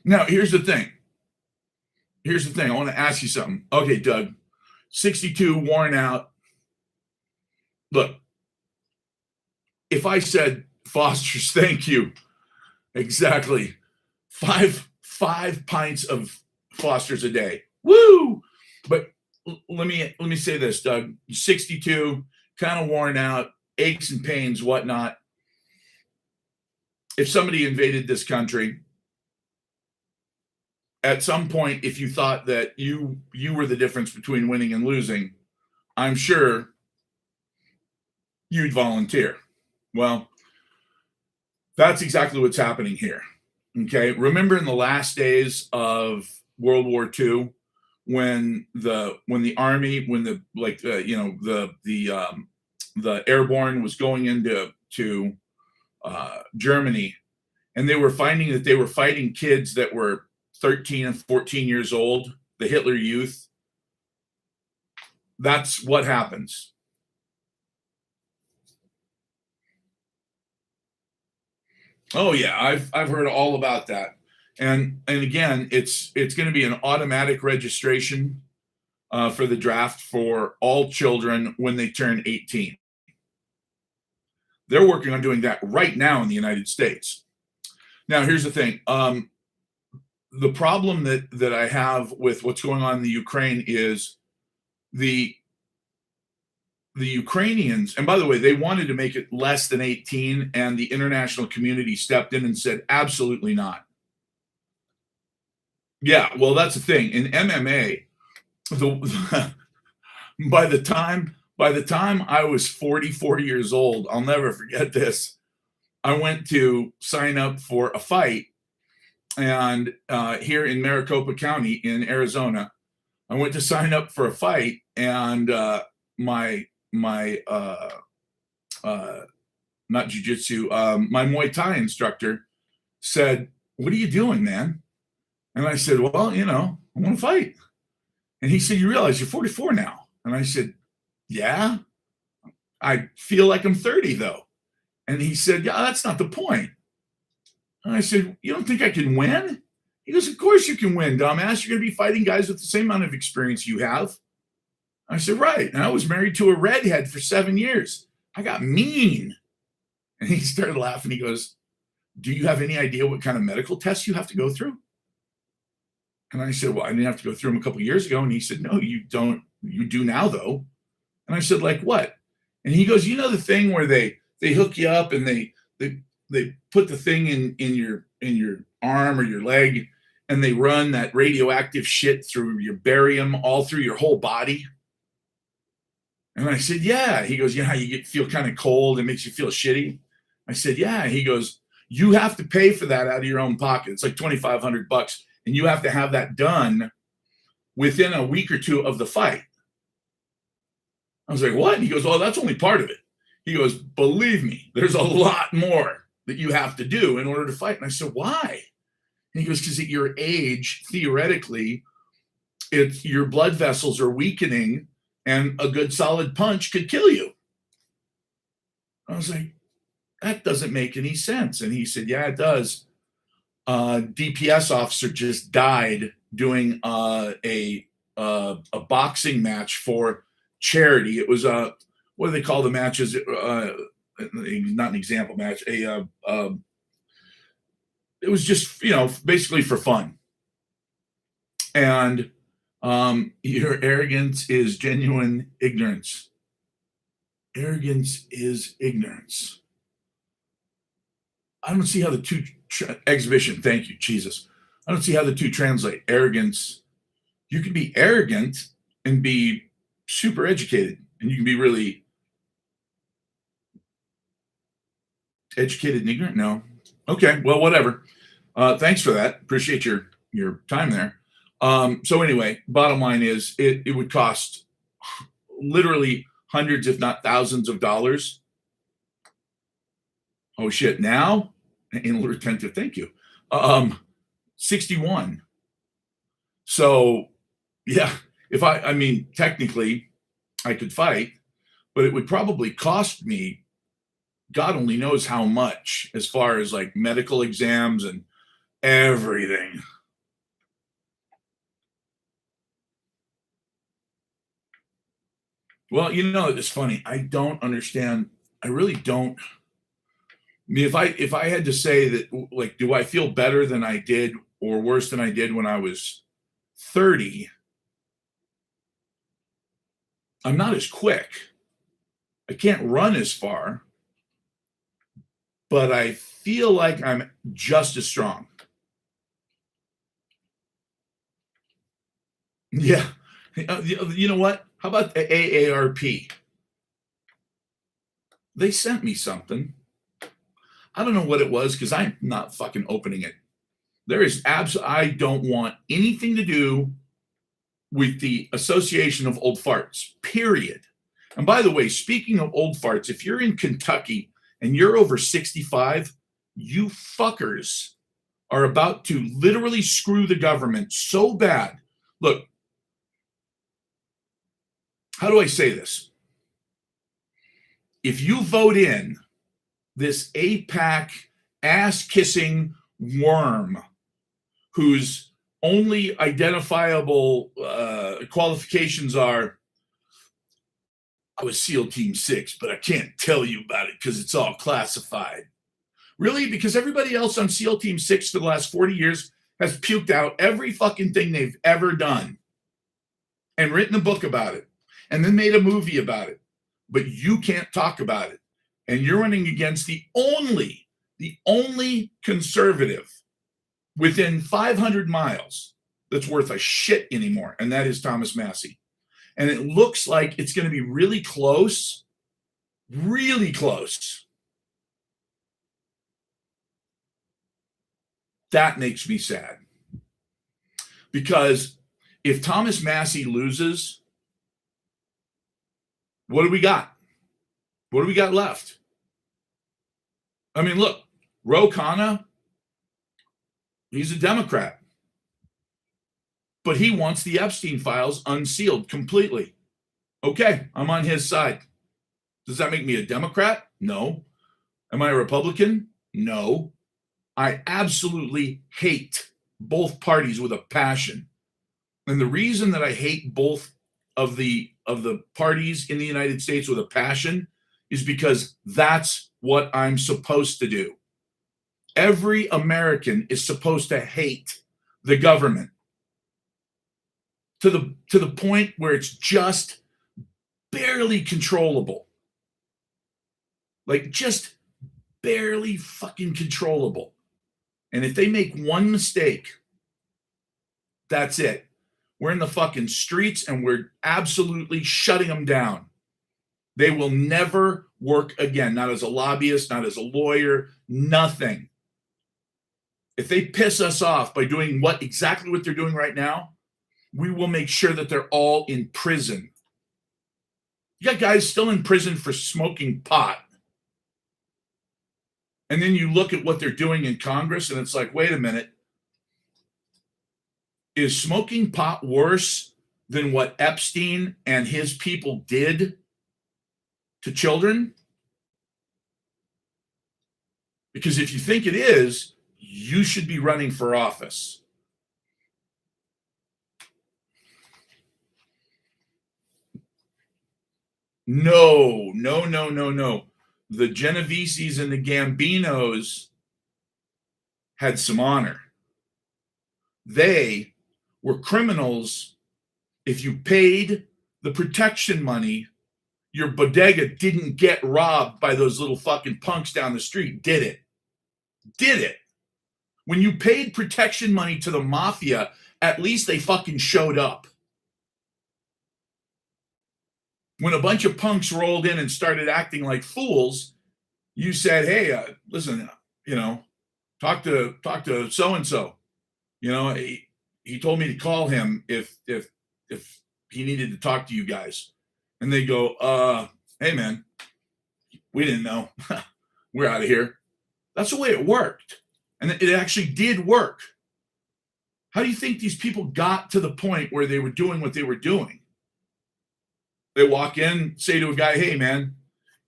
Now, here's the thing. I want to ask you something. Okay, Doug, 62, worn out. Look, if I said, Foster's, thank you. Exactly. five pints of Foster's a day. Woo! But let me say this, Doug. 62, kind of worn out, aches and pains, whatnot. If somebody invaded this country, at some point, if you thought that you were the difference between winning and losing, I'm sure you'd volunteer. Well, that's exactly what's happening here. Okay. Remember in the last days of World War II, when the army, when the like the airborne was going into Germany, and they were finding that they were fighting kids that were 13 and 14 years old, the Hitler Youth. That's what happens. Oh yeah, I've heard all about that. And again, it's going to be an automatic registration for the draft for all children when they turn 18. They're working on doing that right now in the United States. Now, here's the thing. The problem that I have with what's going on in the Ukraine is the Ukrainians, and by the way, they wanted to make it less than 18, and the international community stepped in and said, absolutely not. Yeah, well, that's the thing. In MMA, by the time I was 44 years old, I'll never forget this. I went to sign up for a fight, and here in Maricopa County in Arizona, I went to sign up for a fight, and my not jujitsu, my Muay Thai instructor said, "What are you doing, man?" And I said, "Well, I want to fight." And he said, "You realize you're 44 now?" And I said, "Yeah, I feel like I'm 30 though." And he said, "Yeah, that's not the point." And I said, "You don't think I can win?" He goes, "Of course you can win, dumbass. You're going to be fighting guys with the same amount of experience you have." I said, "Right." And I was married to a redhead for 7 years. I got mean. And he started laughing. He goes, "Do you have any idea what kind of medical tests you have to go through?" And I said, "Well, I didn't have to go through them a couple of years ago." And he said, "No, you don't. You do now, though." And I said, "Like what?" And he goes, "The thing where they hook you up and they put the thing in your arm or your leg, and they run that radioactive shit through your barium all through your whole body." And I said, "Yeah." He goes, "You know how you feel kind of cold? It makes you feel shitty." I said, "Yeah." He goes, "You have to pay for that out of your own pocket. It's like $2,500, and you have to have that done within a week or two of the fight." I was like, "What?" And he goes, "Oh, that's only part of it." He goes, "Believe me, there's a lot more that you have to do in order to fight." And I said, "Why?" And he goes, "Because at your age, theoretically, your blood vessels are weakening, and a good solid punch could kill you." I was like, "That doesn't make any sense." And he said, "Yeah, it does. DPS officer just died doing a boxing match for charity. It was what do they call the matches? Not an example match. It was just basically for fun. And your arrogance is genuine ignorance. Arrogance is ignorance. I don't see how the two exhibition. Thank you, Jesus. I don't see how the two translate. Arrogance. You can be arrogant and be super educated, and you can be really educated and ignorant. No. Okay. Well, whatever. Thanks for that. Appreciate your time there. So anyway, bottom line is it would cost literally hundreds, if not thousands of dollars. Oh shit. Now, anal retentive. Thank you. 61. So yeah, I mean, technically I could fight, but it would probably cost me God only knows how much as far as like medical exams and everything. Well, it's funny. I don't understand. I really don't. mean, if I had to say that, like, do I feel better than I did or worse than I did when I was 30? I'm not as quick. I can't run as far, but I feel like I'm just as strong. Yeah. You know what? How about the AARP? They sent me something. I don't know what it was because I'm not fucking opening it. There is I don't want anything to do with the Association of Old Farts, period. And by the way, speaking of old farts, if you're in Kentucky and you're over 65, you fuckers are about to literally screw the government so bad. Look, how do I say this? If you vote in this APAC ass kissing worm whose only identifiable qualifications are, I was SEAL Team 6, but I can't tell you about it because it's all classified. Really? Because everybody else on SEAL Team 6 for the last 40 years has puked out every fucking thing they've ever done and written a book about it and then made a movie about it. But you can't talk about it. And you're running against the only conservative within 500 miles that's worth a shit anymore, and that is Thomas Massie. And it looks like it's going to be really close, really close. That makes me sad. Because if Thomas Massie loses, what do we got? What do we got left? I mean, look, Ro Khanna, he's a Democrat. But he wants the Epstein files unsealed completely. Okay, I'm on his side. Does that make me a Democrat? No. Am I a Republican? No. I absolutely hate both parties with a passion. And the reason that I hate both of the parties in the United States with a passion is because that's what I'm supposed to do. Every American is supposed to hate the government to the point where it's just barely controllable. Like just barely fucking controllable. And if they make one mistake, that's it. We're in the fucking streets and we're absolutely shutting them down. They will never work again, not as a lobbyist, not as a lawyer, nothing. If they piss us off by doing exactly what they're doing right now, we will make sure that they're all in prison. You got guys still in prison for smoking pot. And then you look at what they're doing in Congress and it's like, wait a minute. Is smoking pot worse than what Epstein and his people did to children? Because if you think it is, you should be running for office. No. The Genoveses and the Gambinos had some honor. They were criminals. If you paid the protection money, your bodega didn't get robbed by those little fucking punks down the street, did it? Did it? When you paid protection money to the mafia, at least they fucking showed up. When a bunch of punks rolled in and started acting like fools, you said, hey, listen, talk to so-and-so. He told me to call him if he needed to talk to you guys. And they go, hey, man, we didn't know. We're out of here. That's the way it worked. And it actually did work. How do you think these people got to the point where they were doing what they were doing? They walk in, say to a guy, hey, man,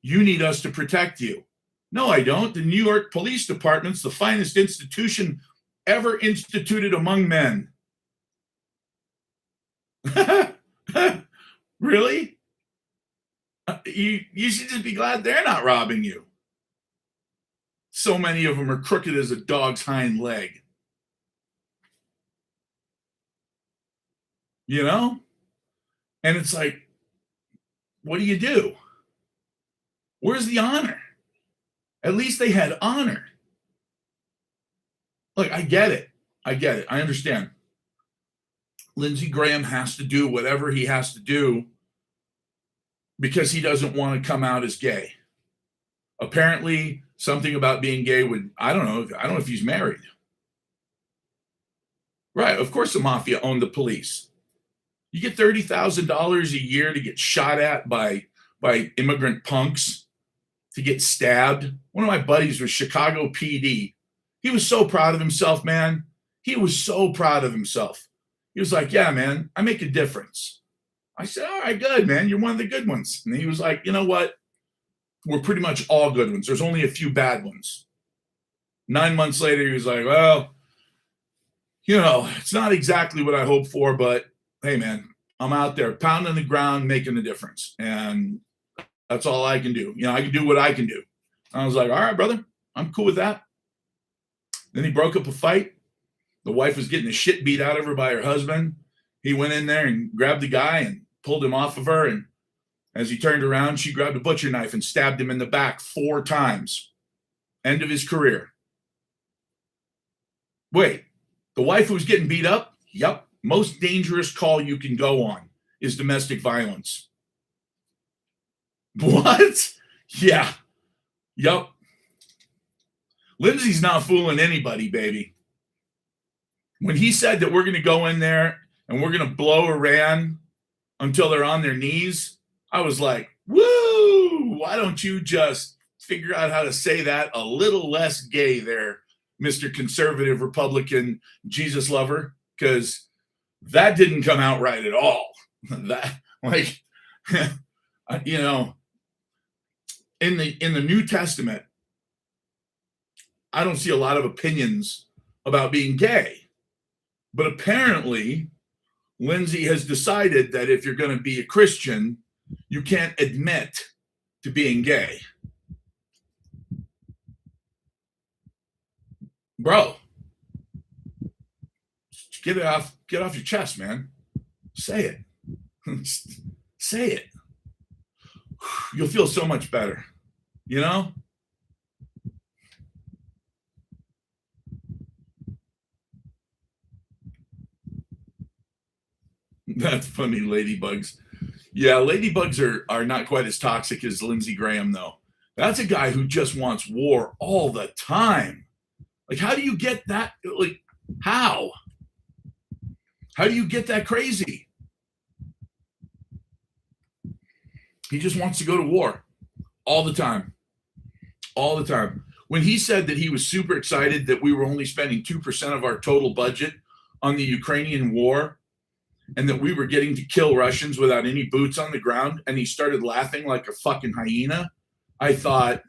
you need us to protect you. No, I don't. The New York Police Department's the finest institution ever instituted among men. Really? You should just be glad they're not robbing you. So many of them are crooked as a dog's hind leg. You know? And it's like, what do you do? Where's the honor? At least they had honor. Look, I get it. I get it. I understand. Lindsey Graham has to do whatever he has to do because he doesn't want to come out as gay. Apparently, something about being gay would, I don't know if he's married. Right. Of course, the mafia owned the police. You get $30,000 a year to get shot at by immigrant punks, to get stabbed. One of my buddies was Chicago PD. He was so proud of himself, man. He was so proud of himself. He was like, yeah, man, I make a difference. I said, all right, good, man. You're one of the good ones. And he was like, you know what? We're pretty much all good ones. There's only a few bad ones. 9 months later, he was like, well, it's not exactly what I hoped for, but hey, man, I'm out there pounding the ground, making a difference. And that's all I can do. I can do what I can do. I was like, all right, brother, I'm cool with that. Then he broke up a fight. The wife was getting the shit beat out of her by her husband. He went in there and grabbed the guy and pulled him off of her. And as he turned around, she grabbed a butcher knife and stabbed him in the back 4 times. End of his career. Wait, the wife who was getting beat up? Yep. Most dangerous call you can go on is domestic violence. What? Yeah. Yep. Lindsey's not fooling anybody, baby. When he said that we're going to go in there and we're going to blow Iran until they're on their knees, I was like, woo, why don't you just figure out how to say that a little less gay there, Mr. Conservative Republican Jesus lover? Because that didn't come out right at all. That, like, in the New Testament, I don't see a lot of opinions about being gay. But apparently, Lindsey has decided that if you're going to be a Christian, you can't admit to being gay. Bro, get it off your chest, man. Say it. Say it. You'll feel so much better. That's funny, ladybugs. Yeah, ladybugs are not quite as toxic as Lindsey Graham, though. That's a guy who just wants war all the time. Like, how do you get that? Like, how? How do you get that crazy? He just wants to go to war all the time. All the time. When he said that he was super excited that we were only spending 2% of our total budget on the Ukrainian war, and that we were getting to kill Russians without any boots on the ground, and he started laughing like a fucking hyena, I thought,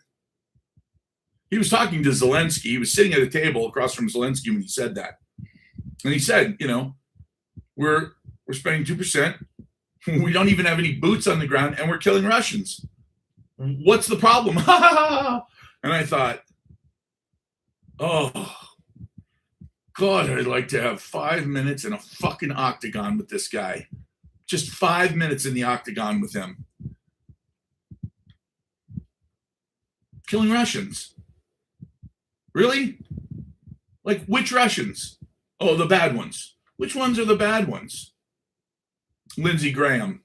he was talking to Zelensky. He was sitting at a table across from Zelensky when he said that. And he said, we're spending 2%. We don't even have any boots on the ground, and we're killing Russians. What's the problem? And I thought, oh, God, I'd like to have 5 minutes in a fucking octagon with this guy. Just 5 minutes in the octagon with him. Killing Russians. Really? Like, which Russians? Oh, the bad ones. Which ones are the bad ones? Lindsey Graham.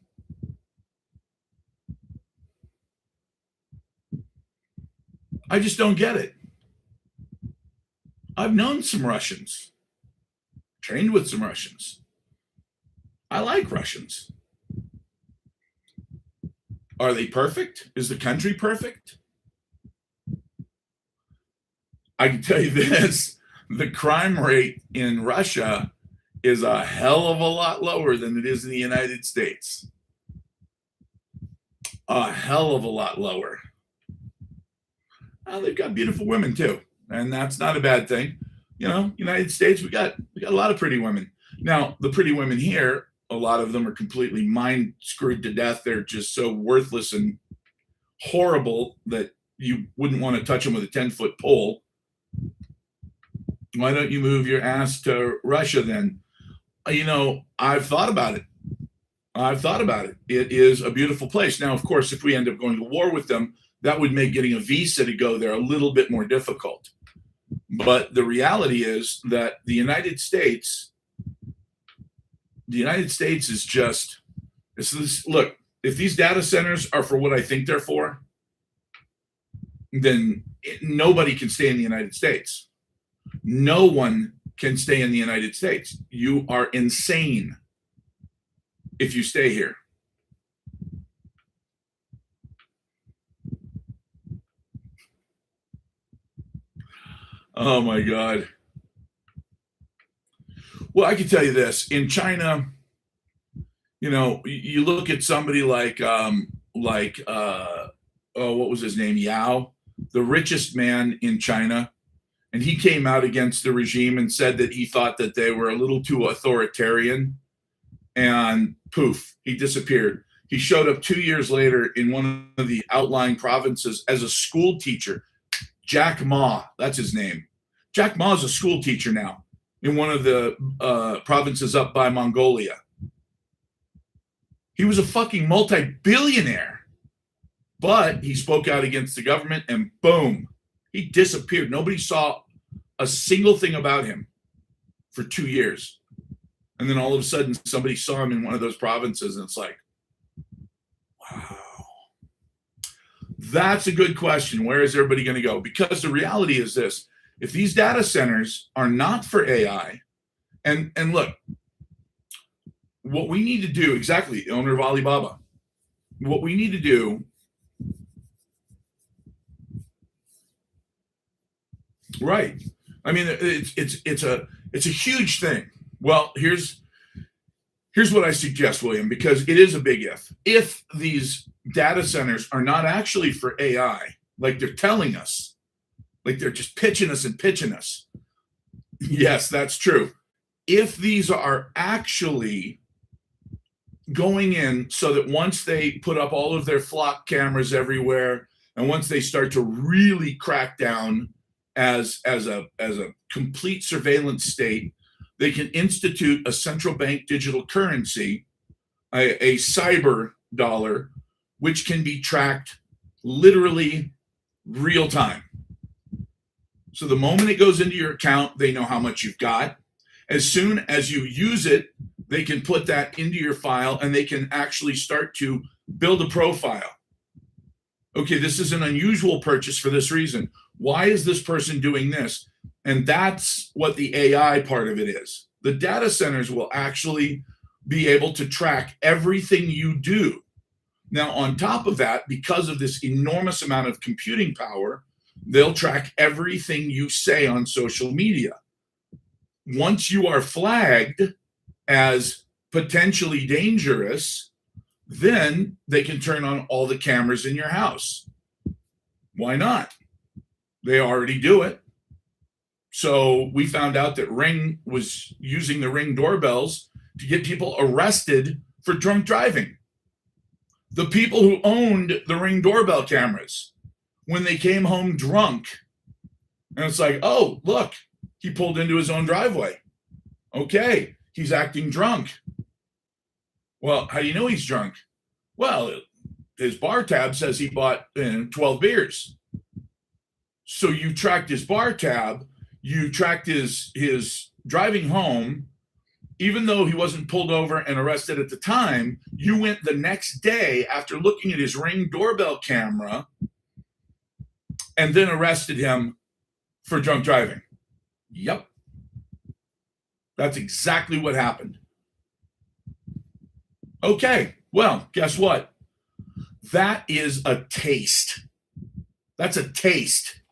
I just don't get it. I've known some Russians, trained with some Russians. I like Russians. Are they perfect? Is the country perfect? I can tell you this, the crime rate in Russia is a hell of a lot lower than it is in the United States. A hell of a lot lower. They've got beautiful women too, and that's not a bad thing. United States, we got a lot of pretty women. Now, the pretty women here, a lot of them are completely mind screwed to death. They're just so worthless and horrible that you wouldn't want to touch them with a 10-foot pole. Why don't you move your ass to Russia then? I've thought about it. It is a beautiful place. Now, of course, if we end up going to war with them, that would make getting a visa to go there a little bit more difficult. But the reality is that the United States is just, look, if these data centers are for what I think they're for, then nobody can stay in the United States. No one can stay in the United States. You are insane if you stay here. Oh my God. Well, I can tell you this. In China, you look at somebody like what was his name? Yao, the richest man in China. And he came out against the regime and said that he thought that they were a little too authoritarian. And poof, he disappeared. He showed up 2 years later in one of the outlying provinces as a school teacher. Jack Ma, that's his name. Jack Ma is a school teacher now in one of the provinces up by Mongolia. He was a fucking multi-billionaire, but he spoke out against the government and boom, he disappeared. Nobody saw a single thing about him for 2 years. And then all of a sudden somebody saw him in one of those provinces and it's like, wow. That's a good question. Where is everybody going to go? Because the reality is this. If these data centers are not for AI, and look, what we need to do, exactly, the owner of Alibaba, what we need to do, right. I mean, it's a huge thing. Well, here's what I suggest, William, because it is a big if. If these data centers are not actually for AI, like they're telling us, like they're just pitching us. Yes, that's true. If these are actually going in so that once they put up all of their flock cameras everywhere, and once they start to really crack down as a complete surveillance state, they can institute a central bank digital currency, a cyber dollar, which can be tracked literally real time. So the moment it goes into your account, they know how much you've got. As soon as you use it, they can put that into your file and they can actually start to build a profile. Okay, this is an unusual purchase for this reason. Why is this person doing this? And that's what the AI part of it is. The data centers will actually be able to track everything you do. Now, on top of that, because of this enormous amount of computing power, they'll track everything you say on social media. Once you are flagged as potentially dangerous, then they can turn on all the cameras in your house. Why not? They already do it. So we found out that Ring was using the Ring doorbells to get people arrested for drunk driving. The people who owned the Ring doorbell cameras, when they came home drunk, and it's like, oh, look, he pulled into his own driveway. Okay, he's acting drunk. Well, how do you know he's drunk? Well, his bar tab says he bought 12 beers. So you tracked his bar tab, you tracked his driving home. Even though he wasn't pulled over and arrested at the time, you went the next day after looking at his Ring doorbell camera and then arrested him for drunk driving. Yep. That's exactly what happened. Okay, well, guess what? That is a taste. That's a taste.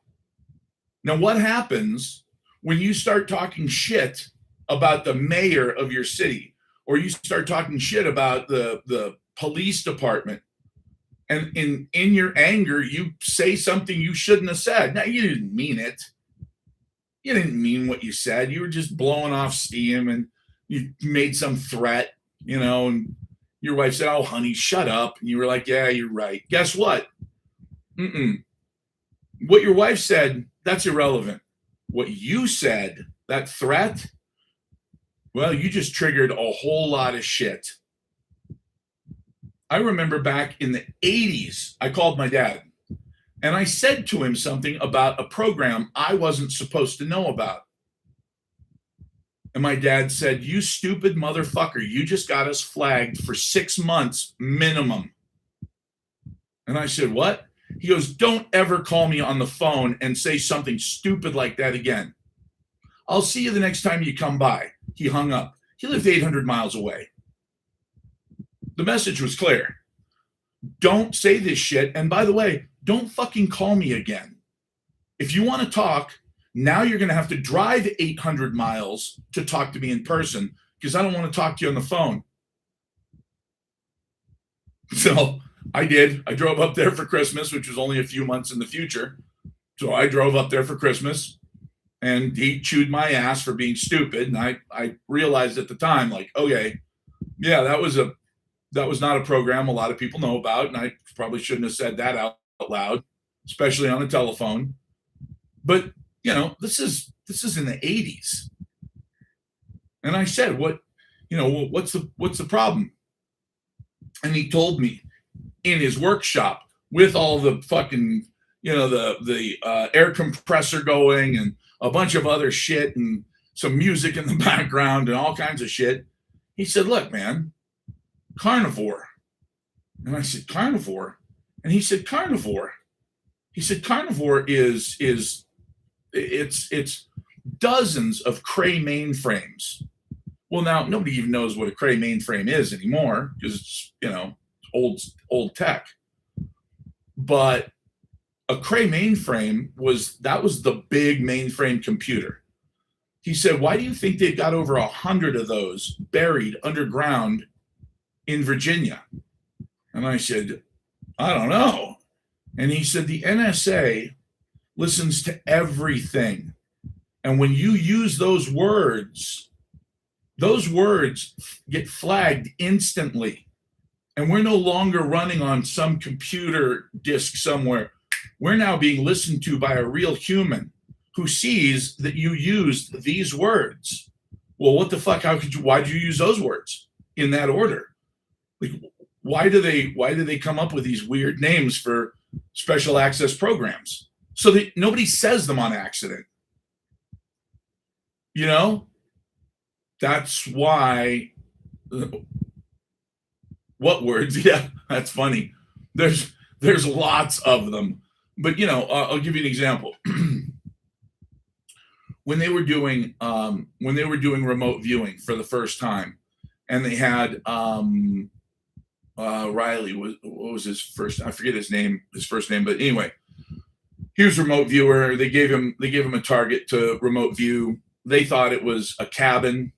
Now, what happens when you start talking shit about the mayor of your city, or you start talking shit about the police department, and in your anger, you say something you shouldn't have said? Now, you didn't mean it. You didn't mean what you said. You were just blowing off steam and you made some threat, and your wife said, oh, honey, shut up. And you were like, yeah, you're right. Guess what? What your wife said, that's irrelevant. What you said, that threat, well, you just triggered a whole lot of shit. I remember back in the 80s, I called my dad and I said to him something about a program I wasn't supposed to know about. And my dad said, "You stupid motherfucker, you just got us flagged for 6 months minimum." And I said, "What?" He goes, "Don't ever call me on the phone and say something stupid like that again. I'll see you the next time you come by." He hung up. He lived 800 miles away. The message was clear. Don't say this shit. And by the way, don't fucking call me again. If you want to talk, now you're going to have to drive 800 miles to talk to me in person because I don't want to talk to you on the phone. So I did. I drove up there for Christmas, which was only a few months in the future. So I drove up there for Christmas and he chewed my ass for being stupid. And I realized at the time, like, okay, yeah, that was not a program a lot of people know about. And I probably shouldn't have said that out loud, especially on a telephone. But this is in the 80s. And I said, what's the problem? And he told me in his workshop with all the fucking, the air compressor going and a bunch of other shit and some music in the background and all kinds of shit. He said, "Look, man, carnivore." And I said, "Carnivore?" And he said, "Carnivore." He said, "Carnivore is it's dozens of Cray mainframes." Well, now nobody even knows what a Cray mainframe is anymore because it's old tech. But a Cray mainframe was the big mainframe computer. He said, "Why do you think they've got over 100 of those buried underground in Virginia?" And I said, "I don't know." And he said, "The NSA listens to everything. And when you use those words get flagged instantly. And we're no longer running on some computer disk somewhere. We're now being listened to by a real human who sees that you used these words." Well, what the fuck? Why did you use those words in that order? Like, why do they come up with these weird names for special access programs? So that nobody says them on accident. That's why. What words? Yeah, that's funny. There's lots of them. But I'll give you an example. When they were doing remote viewing for the first time, and they had Riley, what was his first? I forget his first name, but anyway, he was remote viewer. They gave him a target to remote view. They thought it was a cabin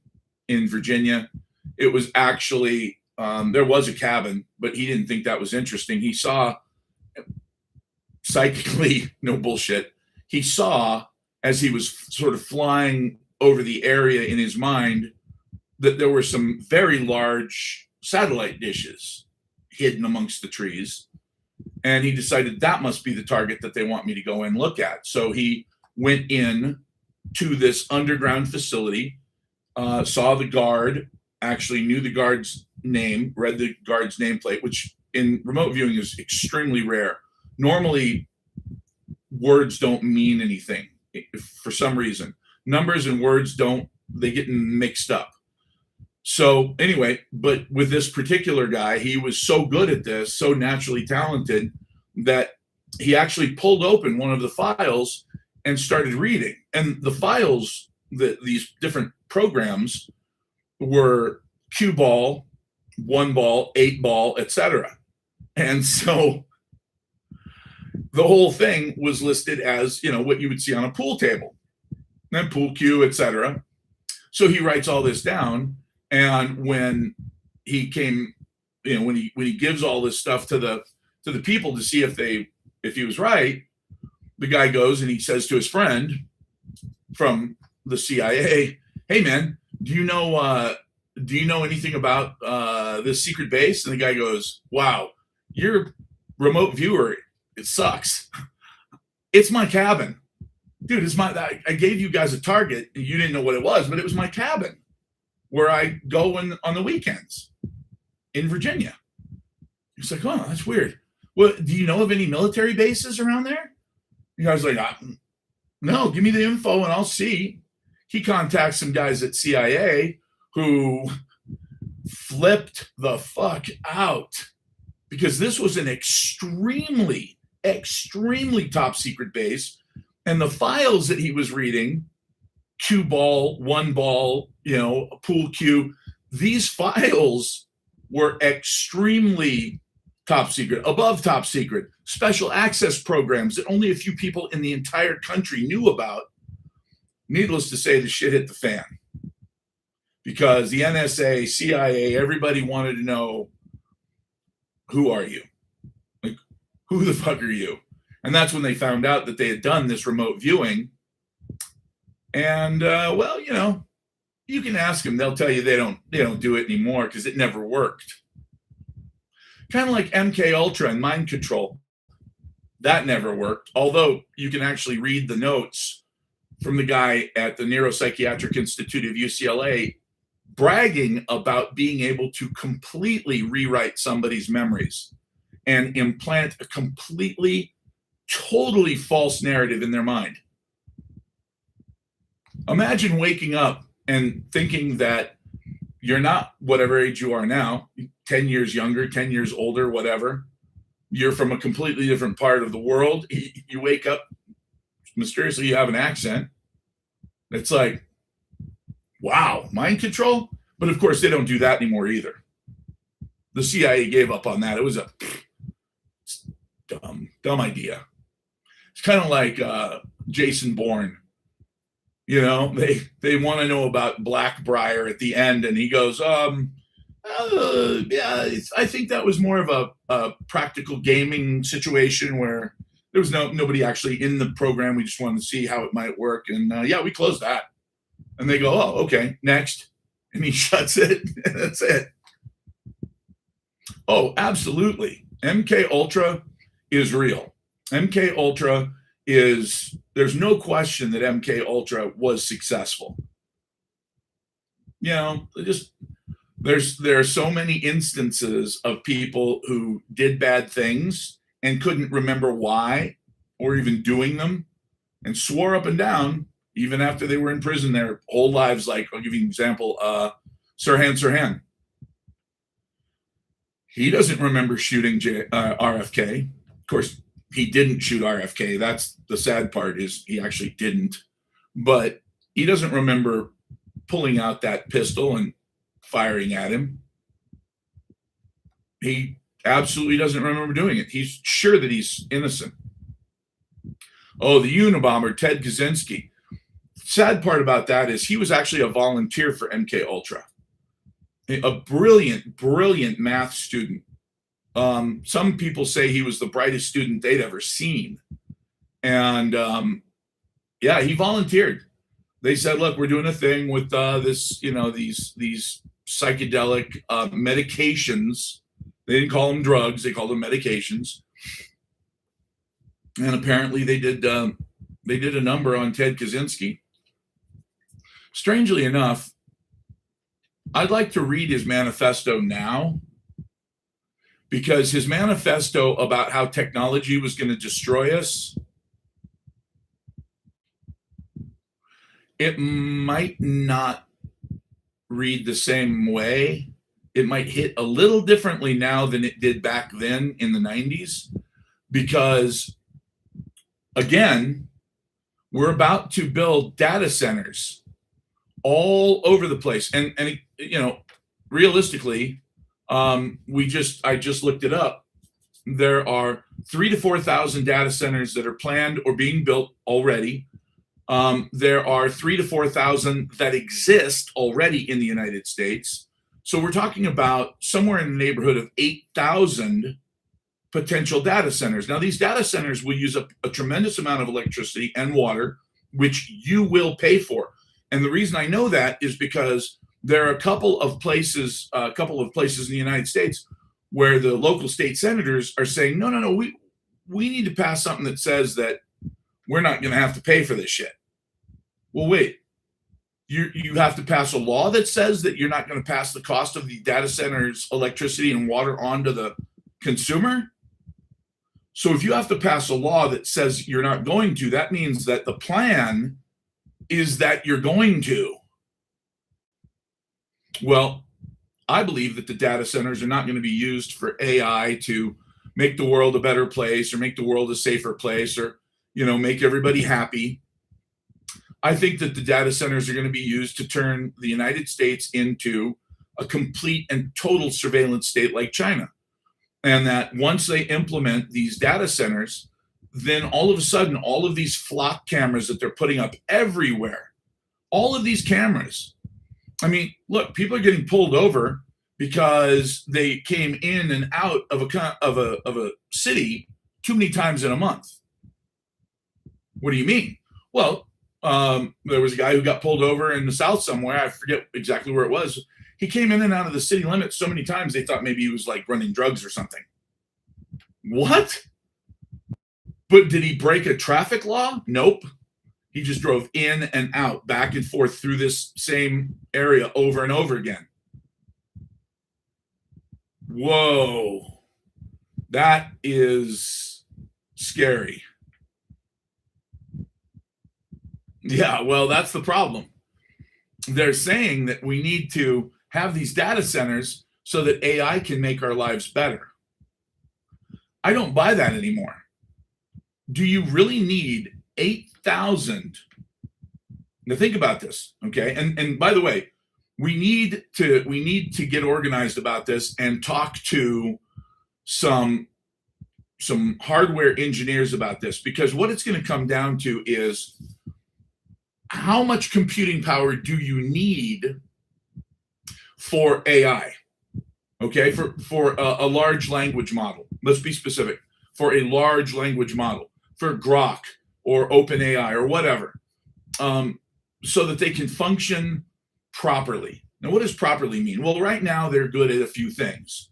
in Virginia. It was actually there was a cabin, but he didn't think that was interesting. He saw psychically, no bullshit. He saw as he was sort of flying over the area in his mind that there were some very large satellite dishes hidden amongst the trees. And he decided that must be the target that they want me to go and look at. So he went in to this underground facility, saw the guard, actually knew the guard's name, read the guard's nameplate, which in remote viewing is extremely rare. Normally, words don't mean anything for some reason. Numbers and words they get mixed up. So anyway, but with this particular guy, he was so good at this, so naturally talented, that he actually pulled open one of the files and started reading. And the files, these different programs were cue ball, 1 ball, 8 ball, etc. And so the whole thing was listed as, what you would see on a pool table, and pool cue, etc. So he writes all this down. And when he came, when he gives all this stuff to the people to see if he was right, the guy goes and he says to his friend from the CIA, "Hey man, do you know anything about this secret base?" And the guy goes, "Wow, your remote viewer, it sucks. It's my cabin. Dude, I gave you guys a target. You didn't know what it was, but it was my cabin where I go on the weekends in Virginia. He's like, oh, that's weird. Well, do you know of any military bases around there? The guy's like, no, give me the info and I'll see. He contacts some guys at CIA who flipped the fuck out because this was an extremely, extremely top secret base. And the files that he was reading, cue ball, one ball, pool cue, these files were extremely top secret, above top secret, special access programs that only a few people in the entire country knew about. Needless to say, the shit hit the fan because the NSA, CIA, everybody wanted to know, who are you? Like, who the fuck are you? And that's when they found out that they had done this remote viewing. And, you can ask them. They'll tell you they don't do it anymore because it never worked. Kind of like MK Ultra and mind control. That never worked. Although you can actually read the notes from the guy at the Neuropsychiatric Institute of UCLA bragging about being able to completely rewrite somebody's memories and implant a completely, totally false narrative in their mind. Imagine waking up and thinking that you're not whatever age you are now, 10 years younger, 10 years older, whatever. You're from a completely different part of the world. You wake up, mysteriously you have an accent. It's like, wow, mind control? But of course, they don't do that anymore either. The CIA gave up on that. It was a dumb idea. It's kind of like Jason Bourne. They want to know about Blackbriar at the end, and he goes, I think that was more of a practical gaming situation where there was nobody actually in the program. We just wanted to see how it might work, and we closed that. And they go, oh, okay, next, and he shuts it, and that's it. Oh, absolutely, MK Ultra is real. MK Ultra there's no question that MK Ultra was successful. There are so many instances of people who did bad things and couldn't remember why or even doing them and swore up and down, even after they were in prison their whole lives. Like, I'll give you an example, Sirhan Sirhan. He doesn't remember shooting RFK. Of course, he didn't shoot RFK. That's the sad part, is he actually didn't. But he doesn't remember pulling out that pistol and firing at him. He absolutely doesn't remember doing it. He's sure that he's innocent. Oh, the Unabomber, Ted Kaczynski. Sad part about that is he was actually a volunteer for MK Ultra. A brilliant, brilliant math student. Some people say he was the brightest student they'd ever seen. And he volunteered. They said, look, we're doing a thing with these psychedelic medications. They didn't call them drugs. They called them medications. And apparently they did a number on Ted Kaczynski. Strangely enough, I'd like to read his manifesto now, because his manifesto about how technology was going to destroy us, it might not read the same way. It might hit a little differently now than it did back then in the 90s, because, again, we're about to build data centers all over the place. And realistically, I just looked it up. There are 3,000 to 4,000 data centers that are planned or being built already. There are 3,000 to 4,000 that exist already in the United States. So we're talking about somewhere in the neighborhood of 8,000 potential data centers. Now, these data centers will use up a tremendous amount of electricity and water, which you will pay for. And the reason I know that is because there are a couple of places in the United States where the local state senators are saying, no, we need to pass something that says that we're not going to have to pay for this shit. Well, wait, you have to pass a law that says that you're not going to pass the cost of the data center's electricity and water on to the consumer. So if you have to pass a law that says you're not going to, that means that the plan is that you're going to. Well, I believe that the data centers are not going to be used for AI to make the world a better place or make the world a safer place or, make everybody happy. I think that the data centers are going to be used to turn the United States into a complete and total surveillance state like China. And that once they implement these data centers, then all of a sudden, all of these flock cameras that they're putting up everywhere, all of these cameras, I mean, look, people are getting pulled over because they came in and out of a city too many times in a month. What do you mean? Well, there was a guy who got pulled over in the South somewhere. I forget exactly where it was. He came in and out of the city limits so many times they thought maybe he was like running drugs or something. What? But did he break a traffic law? Nope. He just drove in and out, back and forth through this same area over and over again. Whoa. That is scary. Yeah, well, that's the problem. They're saying that we need to have these data centers so that AI can make our lives better. I don't buy that anymore. Do you really need 8,000? Now think about this, okay? And by the way, we need to get organized about this and talk to some hardware engineers about this, because what it's going to come down to is how much computing power do you need for AI? Okay, for a large language model. Let's be specific. For a large language model, for Grok or OpenAI or whatever, so that they can function properly. Now, what does properly mean? Well, right now they're good at a few things.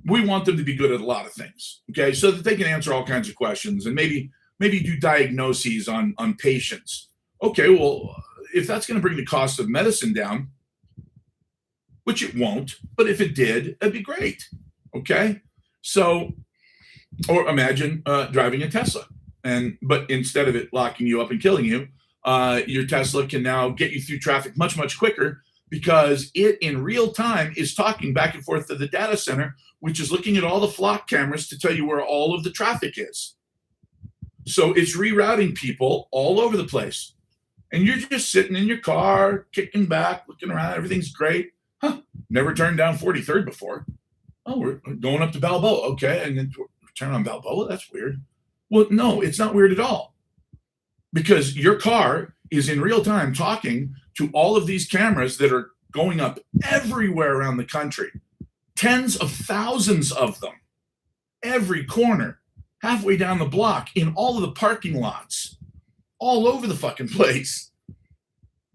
We want them to be good at a lot of things, okay, so that they can answer all kinds of questions and maybe do diagnoses on patients. Okay, well, if that's going to bring the cost of medicine down, which it won't, but if it did, that'd be great. Okay, so, or imagine driving a Tesla, but instead of it locking you up and killing you, your Tesla can now get you through traffic much, much quicker, because it in real time is talking back and forth to the data center, which is looking at all the flock cameras to tell you where all of the traffic is. So it's rerouting people all over the place. And you're just sitting in your car, kicking back, looking around, everything's great. Huh, never turned down 43rd before. Oh, we're going up to Balboa. Okay, and then turn on Balboa? That's weird. Well, no, it's not weird at all. Because your car is in real time talking to all of these cameras that are going up everywhere around the country. Tens of thousands of them. Every corner, halfway down the block, in all of the parking lots, all over the fucking place.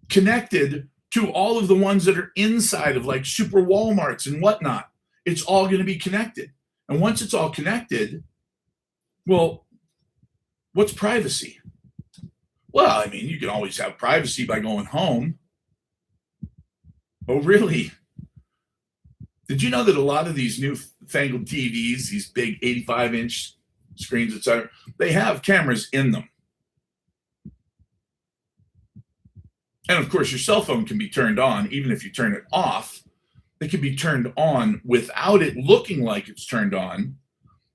Connected to all of the ones that are inside of like super Walmarts and whatnot. It's all going to be connected. And once it's all connected, well, what's privacy? Well, I mean, you can always have privacy by going home. Oh, really? Did you know that a lot of these newfangled TVs, these big 85-inch screens, etc., they have cameras in them? And of course, your cell phone can be turned on, even if you turn it off. It can be turned on without it looking like it's turned on.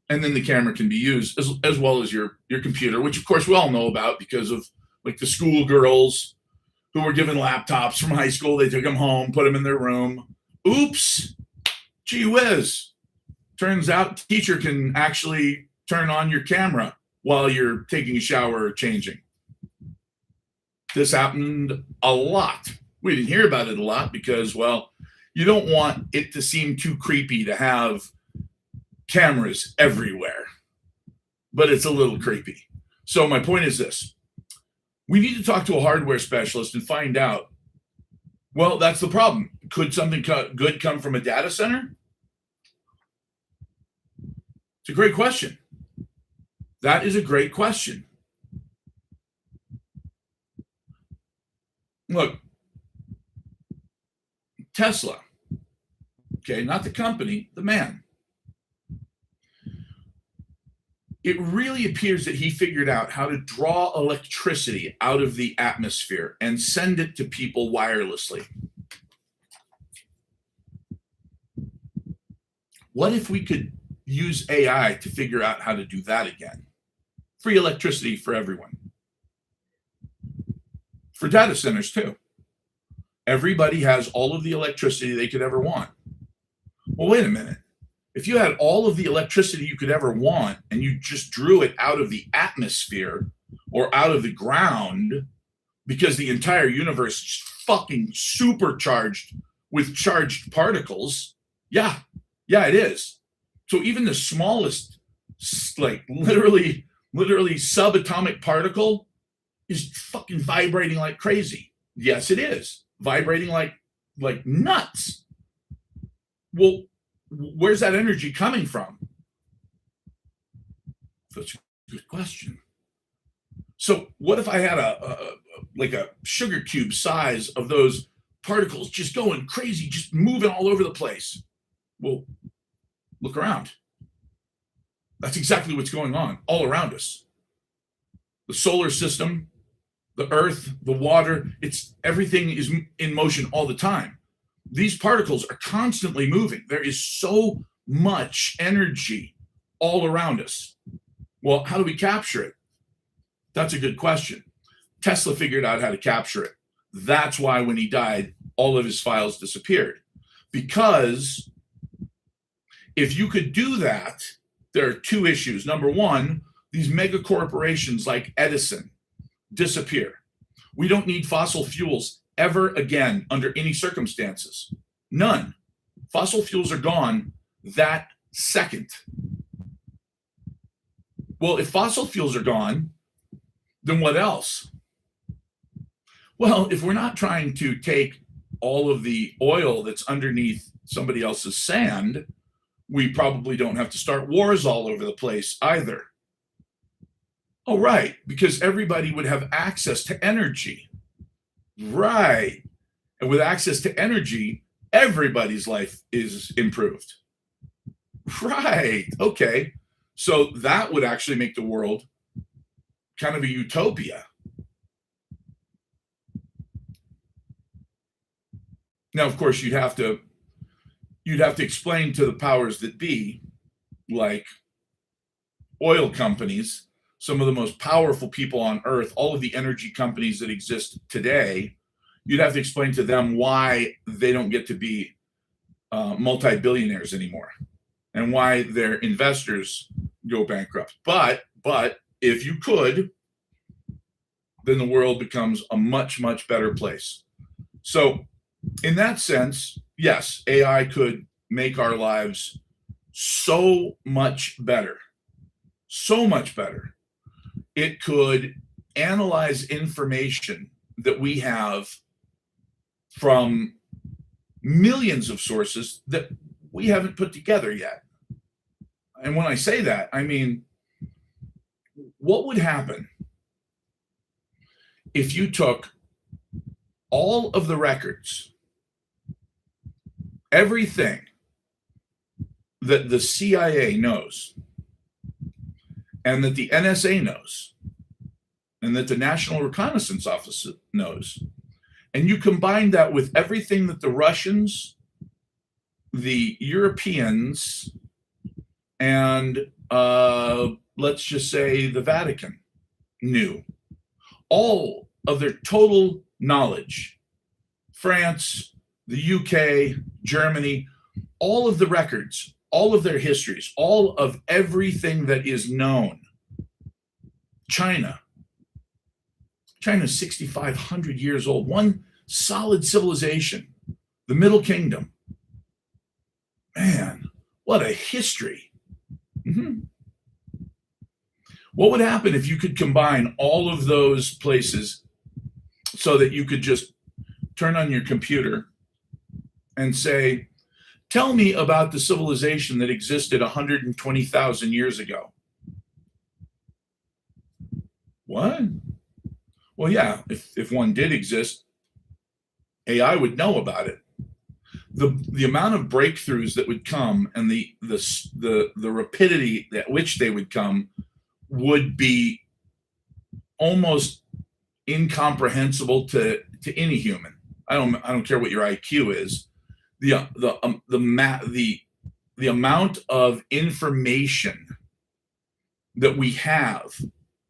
And then the camera can be used as well as your computer, which of course we all know about because of like the schoolgirls who were given laptops from high school. They took them home, put them in their room. Oops, gee whiz. Turns out the teacher can actually turn on your camera while you're taking a shower or changing. This happened a lot. We didn't hear about it a lot because, well, you don't want it to seem too creepy to have cameras everywhere, but it's a little creepy. So my point is this. We need to talk to a hardware specialist and find out, well, that's the problem. Could something good come from a data center? It's a great question. That is a great question. Look, Tesla, okay, not the company, the man. It really appears that he figured out how to draw electricity out of the atmosphere and send it to people wirelessly. What if we could use AI to figure out how to do that again? Free electricity for everyone. For data centers, too. Everybody has all of the electricity they could ever want. Well, wait a minute. If you had all of the electricity you could ever want and you just drew it out of the atmosphere or out of the ground because the entire universe is fucking supercharged with charged particles, yeah, it is. So even the smallest, like literally subatomic particle is fucking vibrating like crazy. Yes, it is vibrating like nuts. Well, where's that energy coming from? That's a good question. So what if I had a sugar cube size of those particles just going crazy, just moving all over the place? Well, look around. That's exactly what's going on all around us. The solar system, the earth, the water, everything is in motion all the time. These particles are constantly moving. There is so much energy all around us. Well, how do we capture it? That's a good question. Tesla figured out how to capture it. That's why when he died, all of his files disappeared. Because if you could do that, there are two issues. Number one, these mega corporations like Edison disappear. We don't need fossil fuels ever again under any circumstances. None. Fossil fuels are gone that second. Well, if fossil fuels are gone, then what else? Well, if we're not trying to take all of the oil that's underneath somebody else's sand, we probably don't have to start wars all over the place either. Oh, right, because everybody would have access to energy. Right. And with access to energy, everybody's life is improved. Right. Okay. So that would actually make the world kind of a utopia. Now, of course, you'd have to explain to the powers that be, like oil companies, some of the most powerful people on earth, all of the energy companies that exist today, you'd have to explain to them why they don't get to be multi-billionaires anymore and why their investors go bankrupt. But if you could, then the world becomes a much, much better place. So in that sense, yes, AI could make our lives so much better. So much better. It could analyze information that we have from millions of sources that we haven't put together yet. And when I say that, I mean, what would happen if you took all of the records, everything that the CIA knows, and that the NSA knows, and that the National Reconnaissance Office knows, and you combine that with everything that the Russians, the Europeans, and let's just say the Vatican knew, all of their total knowledge, France, the UK, Germany, all of the records, all of their histories, all of everything that is known. China's 6,500 years old, one solid civilization, the Middle Kingdom. Man, what a history. Mm-hmm. What would happen if you could combine all of those places so that you could just turn on your computer and say, tell me about the civilization that existed 120,000 years ago? What? Well, yeah, if one did exist, AI would know about it. The amount of breakthroughs that would come and the rapidity at which they would come would be almost incomprehensible to any human. I don't care what your IQ is. The amount of information that we have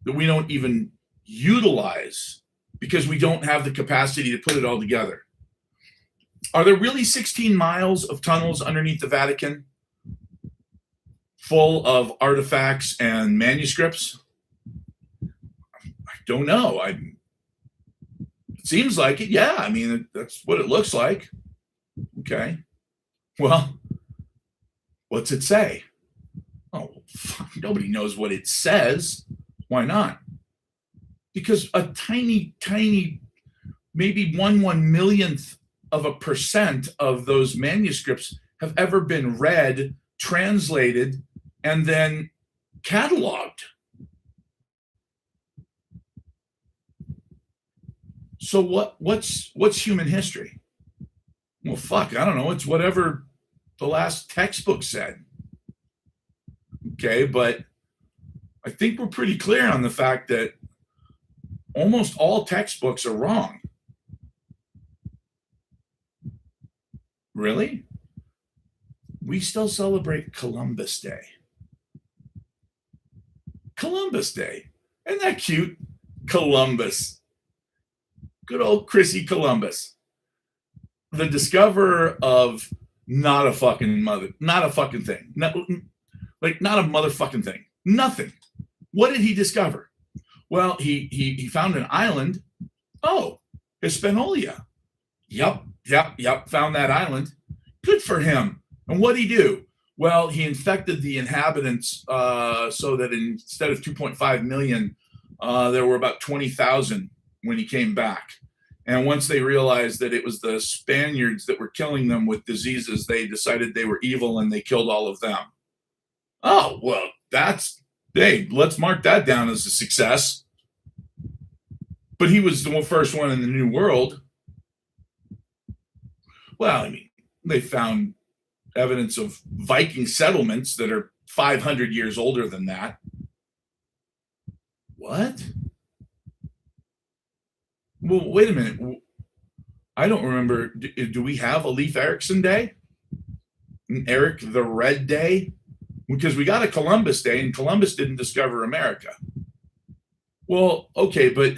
that we don't even utilize because we don't have the capacity to put it all together. Are there really 16 miles of tunnels underneath the Vatican full of artifacts and manuscripts? I don't know. It seems like it. Yeah, I mean, that's what it looks like. Okay. Well, what's it say? Oh, fuck, nobody knows what it says. Why not? Because a tiny, tiny, maybe 1/1,000,000th of a percent of those manuscripts have ever been read, translated, and then cataloged. So what's human history? Well, fuck, I don't know. It's whatever the last textbook said. Okay, but I think we're pretty clear on the fact that almost all textbooks are wrong. Really? We still celebrate Columbus Day. Columbus Day. Isn't that cute? Columbus. Good old Chrissy Columbus. The discoverer of not a fucking thing. Not a motherfucking thing. Nothing. What did he discover? Well, he found an island. Oh, Hispaniola. Yep. Found that island. Good for him. And what'd he do? Well, he infected the inhabitants so that instead of 2.5 million, there were about 20,000 when he came back. And once they realized that it was the Spaniards that were killing them with diseases, they decided they were evil and they killed all of them. Oh, well, hey, let's mark that down as a success. But he was the first one in the New World. Well, I mean, they found evidence of Viking settlements that are 500 years older than that. What? Well, wait a minute. I don't remember. Do we have a Leif Erikson Day? Eric the Red Day? Because we got a Columbus Day, and Columbus didn't discover America. Well, okay, but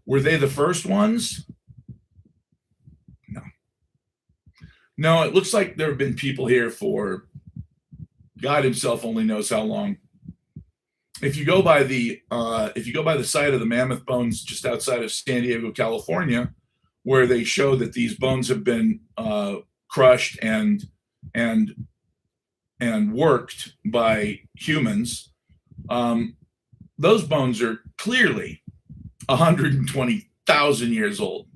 were they the first ones? No, it looks like there have been people here for God himself only knows how long. If you go by the site of the Mammoth Bones just outside of San Diego, California, where they show that these bones have been crushed and worked by humans, those bones are clearly 120,000 years old.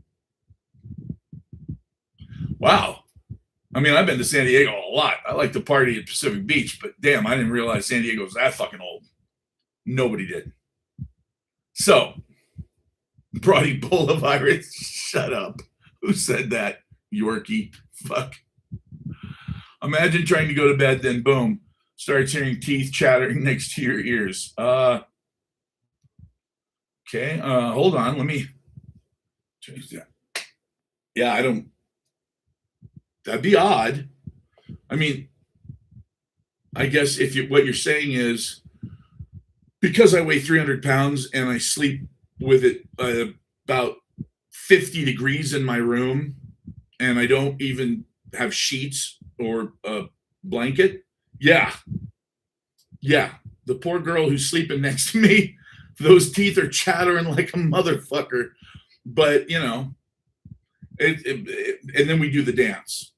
Wow. I mean, I've been to San Diego a lot. I like to party at Pacific Beach, but damn, I didn't realize San Diego was that fucking old. Nobody did. So, Brody Bolivirus, shut up. Who said that? Yorkie. Fuck. Imagine trying to go to bed, then boom, starts hearing teeth chattering next to your ears. Okay, hold on. Let me change that. Yeah, I don't. That'd be odd. I mean, I guess what you're saying is because I weigh 300 pounds and I sleep with it about 50 degrees in my room and I don't even have sheets or a blanket. Yeah. The poor girl who's sleeping next to me, those teeth are chattering like a motherfucker. But, and then we do the dance.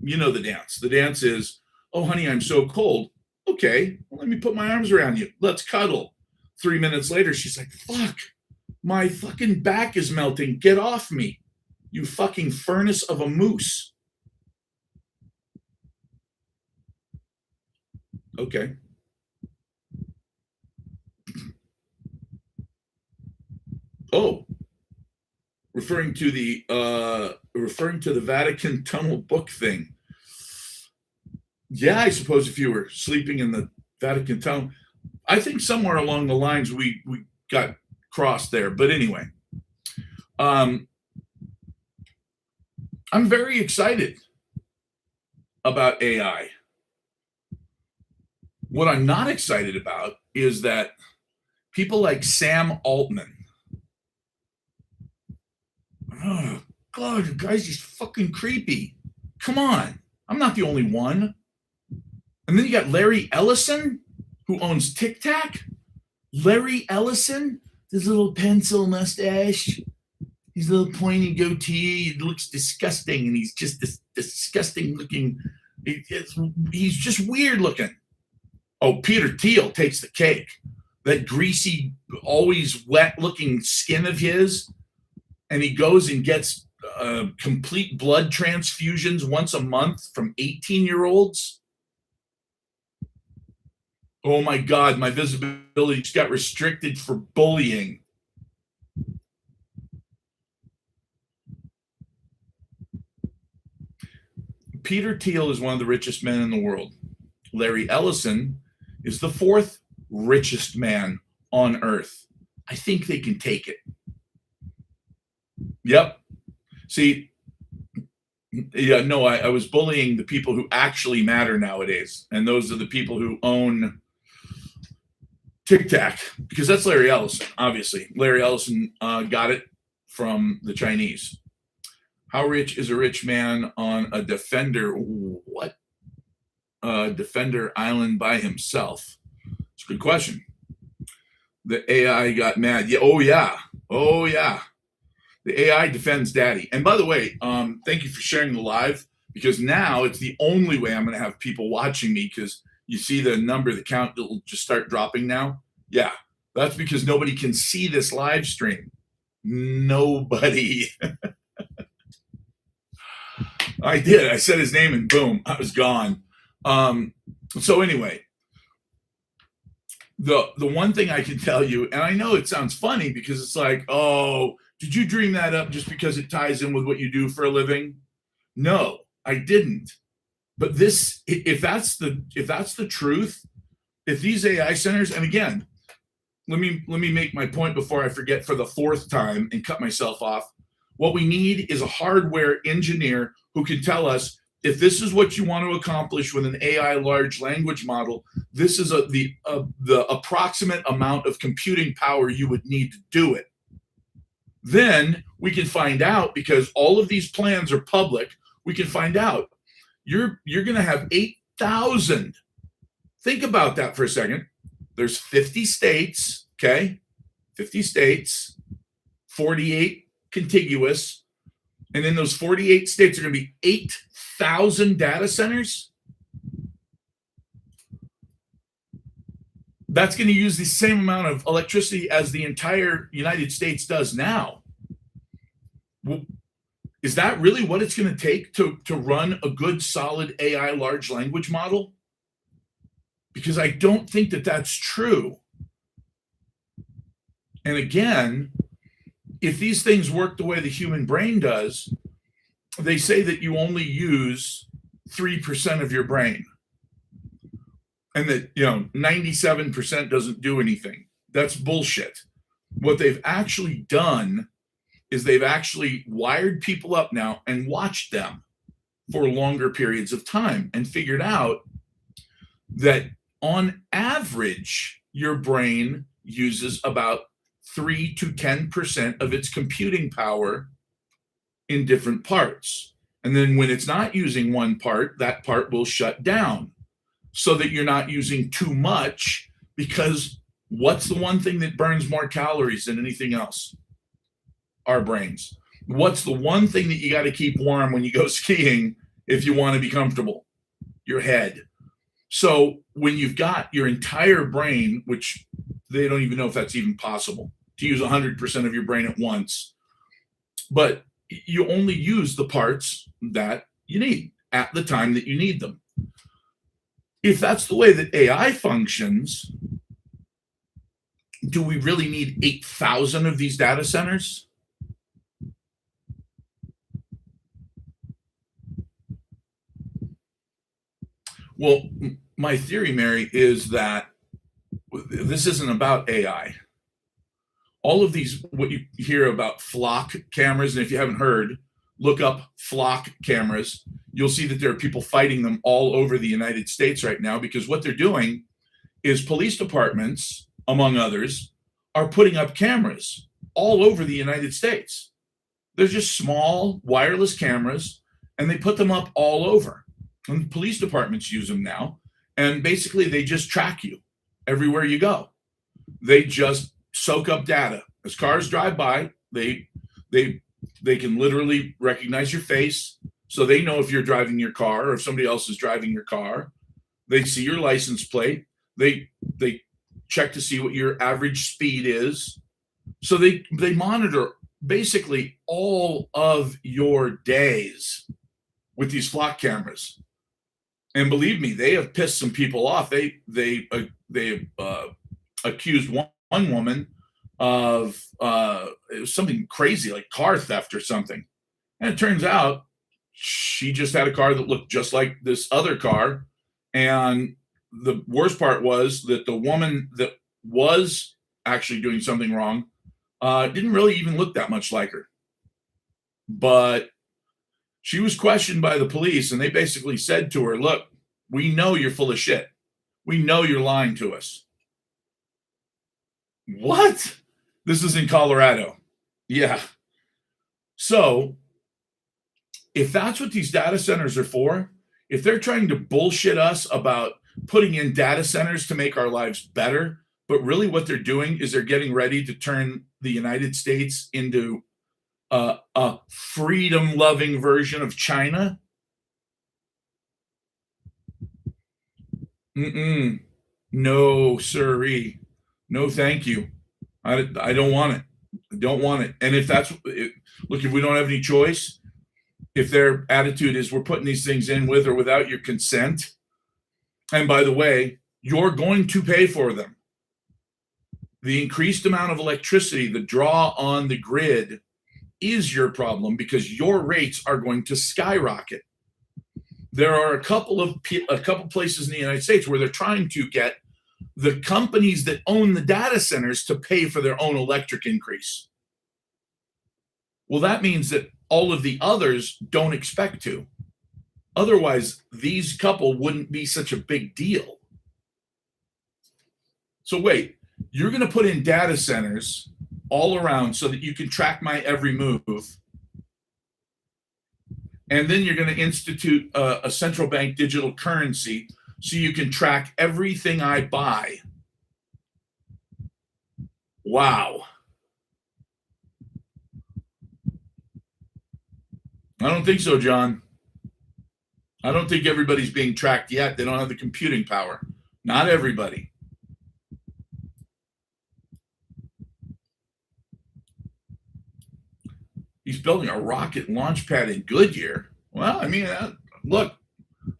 You know the dance. The dance is, oh, honey, I'm so cold. Okay, well, let me put my arms around you. Let's cuddle. 3 minutes later, she's like, fuck, my fucking back is melting. Get off me, you fucking furnace of a moose. Okay. Oh, referring to the Vatican tunnel book thing. Yeah, I suppose if you were sleeping in the Vatican tunnel, I think somewhere along the lines we got crossed there. But anyway, I'm very excited about AI. What I'm not excited about is that people like Sam Altman. Oh, God, the guy's just fucking creepy. Come on. I'm not the only one. And then you got Larry Ellison, who owns Tic Tac. Larry Ellison, his little pencil mustache, his little pointy goatee. It looks disgusting, and he's just this disgusting looking. He's just weird looking. Oh, Peter Thiel takes the cake. That greasy, always wet looking skin of his. And he goes and gets complete blood transfusions once a month from 18-year-olds. Oh my God, my visibility just got restricted for bullying. Peter Thiel is one of the richest men in the world. Larry Ellison is the fourth richest man on earth. I think they can take it. Yep. See, yeah, no, I was bullying the people who actually matter nowadays. And those are the people who own Tic Tac, because that's Larry Ellison, obviously. Larry Ellison got it from the Chinese. How rich is a rich man on a Defender? What? Defender Island by himself? It's a good question. The AI got mad. Yeah. Oh, yeah. Oh, yeah. The AI defends daddy. And by the way, thank you for sharing the live, because now it's the only way I'm going to have people watching me, because you see the number, the count will just start dropping now. Yeah, that's because nobody can see this live stream. Nobody. I did. I said his name and boom, I was gone. So anyway, the one thing I can tell you, and I know it sounds funny because it's like, oh, did you dream that up just because it ties in with what you do for a living? No, I didn't. But this, if that's the truth, if these AI centers, and again, let me make my point before I forget for the fourth time and cut myself off. What we need is a hardware engineer who can tell us, if this is what you want to accomplish with an AI large language model, this is the approximate amount of computing power you would need to do it. Then we can find out, because all of these plans are public, we can find out you're going to have 8,000. Think about that for a second. There's 50 states, okay? 50 states, 48 contiguous. And in those 48 states are going to be 8,000 data centers. That's going to use the same amount of electricity as the entire United States does now. Well, is that really what it's going to take to run a good, solid AI large language model? Because I don't think that that's true. And again, if these things work the way the human brain does, they say that you only use 3% of your brain. And that, 97% doesn't do anything. That's bullshit. What they've actually done is they've actually wired people up now and watched them for longer periods of time and figured out that on average, your brain uses about 3 to 10% of its computing power in different parts. And then when it's not using one part, that part will shut down so that you're not using too much, because what's the one thing that burns more calories than anything else? Our brains. What's the one thing that you got to keep warm when you go skiing if you want to be comfortable? Your head. So when you've got your entire brain, which they don't even know if that's even possible, to use 100% of your brain at once, but you only use the parts that you need at the time that you need them. If that's the way that AI functions, do we really need 8,000 of these data centers? Well, my theory, Mary, is that this isn't about AI. All of these, what you hear about flock cameras, and if you haven't heard, look up flock cameras. You'll see that there are people fighting them all over the United States right now, because what they're doing is police departments, among others, are putting up cameras all over the United States. They're just small wireless cameras, and they put them up all over. And police departments use them now. And basically, they just track you everywhere you go. They just soak up data. As cars drive by, they can literally recognize your face, so they know if you're driving your car or if somebody else is driving your car. They see your license plate. They check to see what your average speed is. So they monitor basically all of your days with these flock cameras. And believe me, they have pissed some people off. They accused one woman of it was something crazy like car theft or something, and it turns out she just had a car that looked just like this other car. And the worst part was that the woman that was actually doing something wrong didn't really even look that much like her. But she was questioned by the police, and they basically said to her, "Look, we know you're full of shit. We know you're lying to us." What? This is in Colorado. Yeah. So, if that's what these data centers are for, if they're trying to bullshit us about putting in data centers to make our lives better, but really what they're doing is they're getting ready to turn the United States into a freedom-loving version of China. No, sirree. No, thank you. I don't want it. I don't want it. And if that's look, if we don't have any choice, if their attitude is we're putting these things in with or without your consent, and by the way, you're going to pay for them. The increased amount of electricity, the draw on the grid, is your problem because your rates are going to skyrocket. There are a couple places in the United States where they're trying to get the companies that own the data centers to pay for their own electric increase. Well, that means that all of the others don't expect to. Otherwise, these couple wouldn't be such a big deal. So wait, you're going to put in data centers all around so that you can track my every move. And then you're going to institute a central bank digital currency so you can track everything I buy. Wow. I don't think so, John. I don't think everybody's being tracked yet. They don't have the computing power. Not everybody. He's building a rocket launch pad in Goodyear. Well, I mean, look,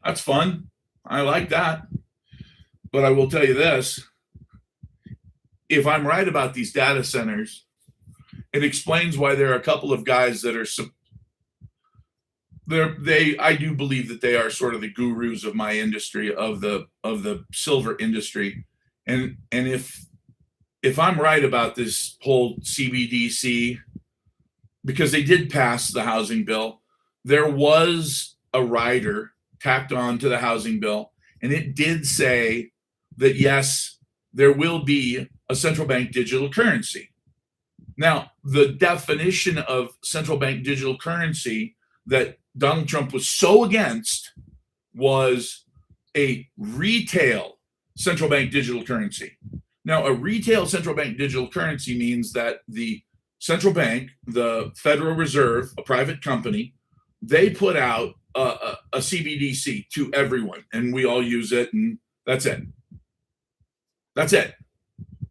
that's fun. I like that. But I will tell you this. If I'm right about these data centers, it explains why there are a couple of guys that are I do believe that they are sort of the gurus of my industry, of the silver industry. And if I'm right about this whole CBDC, because they did pass the housing bill, there was a rider tacked on to the housing bill, and it did say that yes, there will be a central bank digital currency. Now, the definition of central bank digital currency that Donald Trump was so against was a retail central bank digital currency. Now, a retail central bank digital currency means that the central bank, the Federal Reserve, a private company, they put out a CBDC to everyone, and we all use it, and that's it. That's it.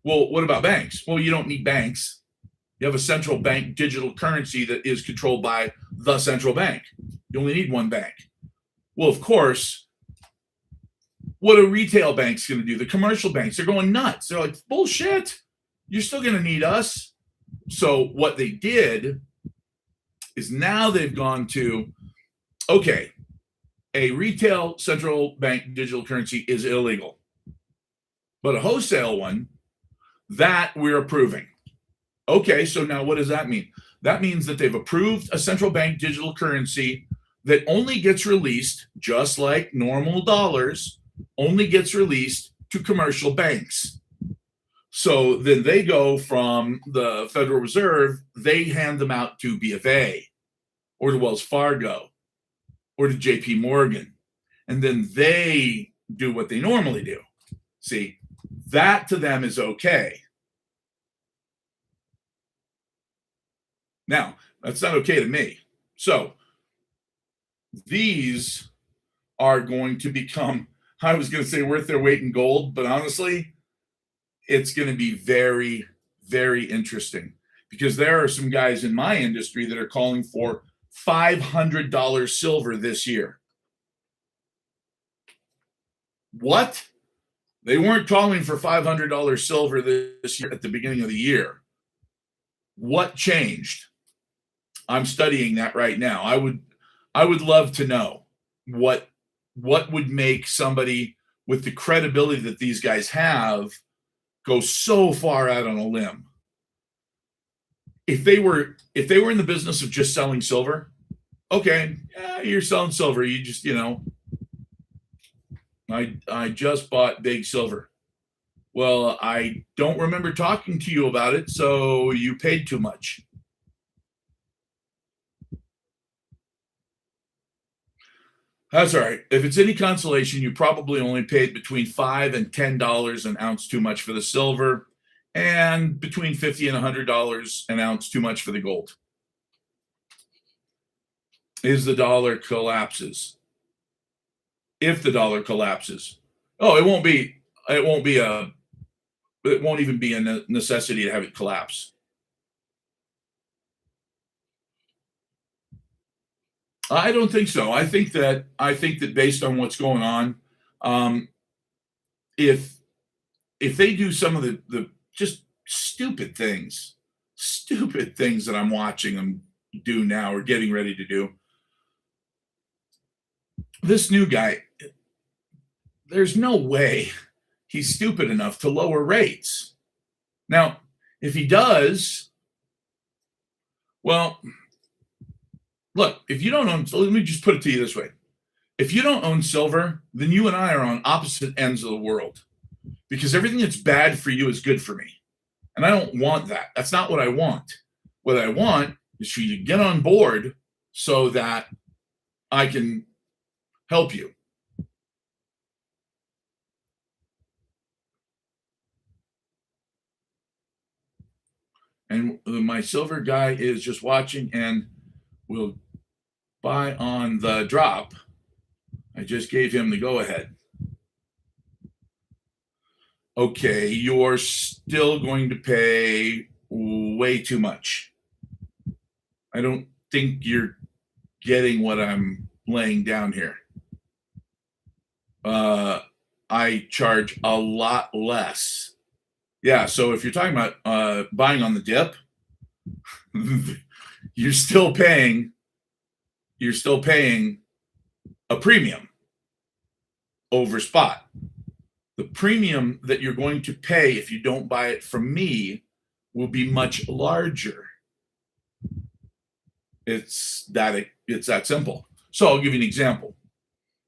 Well, what about banks? Well, you don't need banks. You have a central bank digital currency that is controlled by the central bank. You only need one bank. Well, of course, what are retail banks going to do? The commercial banks, they're going nuts. They're like, bullshit. You're still going to need us. So what they did is now they've gone to, okay, a retail central bank digital currency is illegal, but a wholesale one, that we're approving. Okay, so now what does that mean? That means that they've approved a central bank digital currency that only gets released, just like normal dollars, only gets released to commercial banks. So then they go from the Federal Reserve, they hand them out to B of A or to Wells Fargo or to JP Morgan. And then they do what they normally do. See, that to them is okay. Now, that's not okay to me. So these are going to become, I was going to say worth their weight in gold, but honestly, it's going to be very, very interesting because there are some guys in my industry that are calling for $500 silver this year. What? They weren't calling for $500 silver this year at the beginning of the year. What changed? I'm studying that right now. I would love to know what would make somebody with the credibility that these guys have go so far out on a limb. If they were in the business of just selling silver, okay, yeah, you're selling silver. You just, I just bought big silver. Well, I don't remember talking to you about it, so you paid too much. That's all right. If it's any consolation, you probably only paid between $5 and $10 an ounce too much for the silver, and between $50 and $100 an ounce too much for the gold. Is the dollar collapses? If the dollar collapses, oh, it won't even be a necessity to have it collapse. I don't think so. I think that based on what's going on, if they do some of the just stupid things that I'm watching them do now or getting ready to do, this new guy, there's no way he's stupid enough to lower rates. Now, if he does, well, look, if you don't own, so let me just put it to you this way. If you don't own silver, then you and I are on opposite ends of the world because everything that's bad for you is good for me. And I don't want that. That's not what I want. What I want is for you to get on board so that I can help you. And my silver guy is just watching and will buy on the drop. I just gave him the go ahead. Okay, you're still going to pay way too much. I don't think you're getting what I'm laying down here. I charge a lot less. Yeah, so if you're talking about buying on the dip, you're still paying a premium over spot. The premium that you're going to pay if you don't buy it from me will be much larger. It's that simple. So I'll give you an example.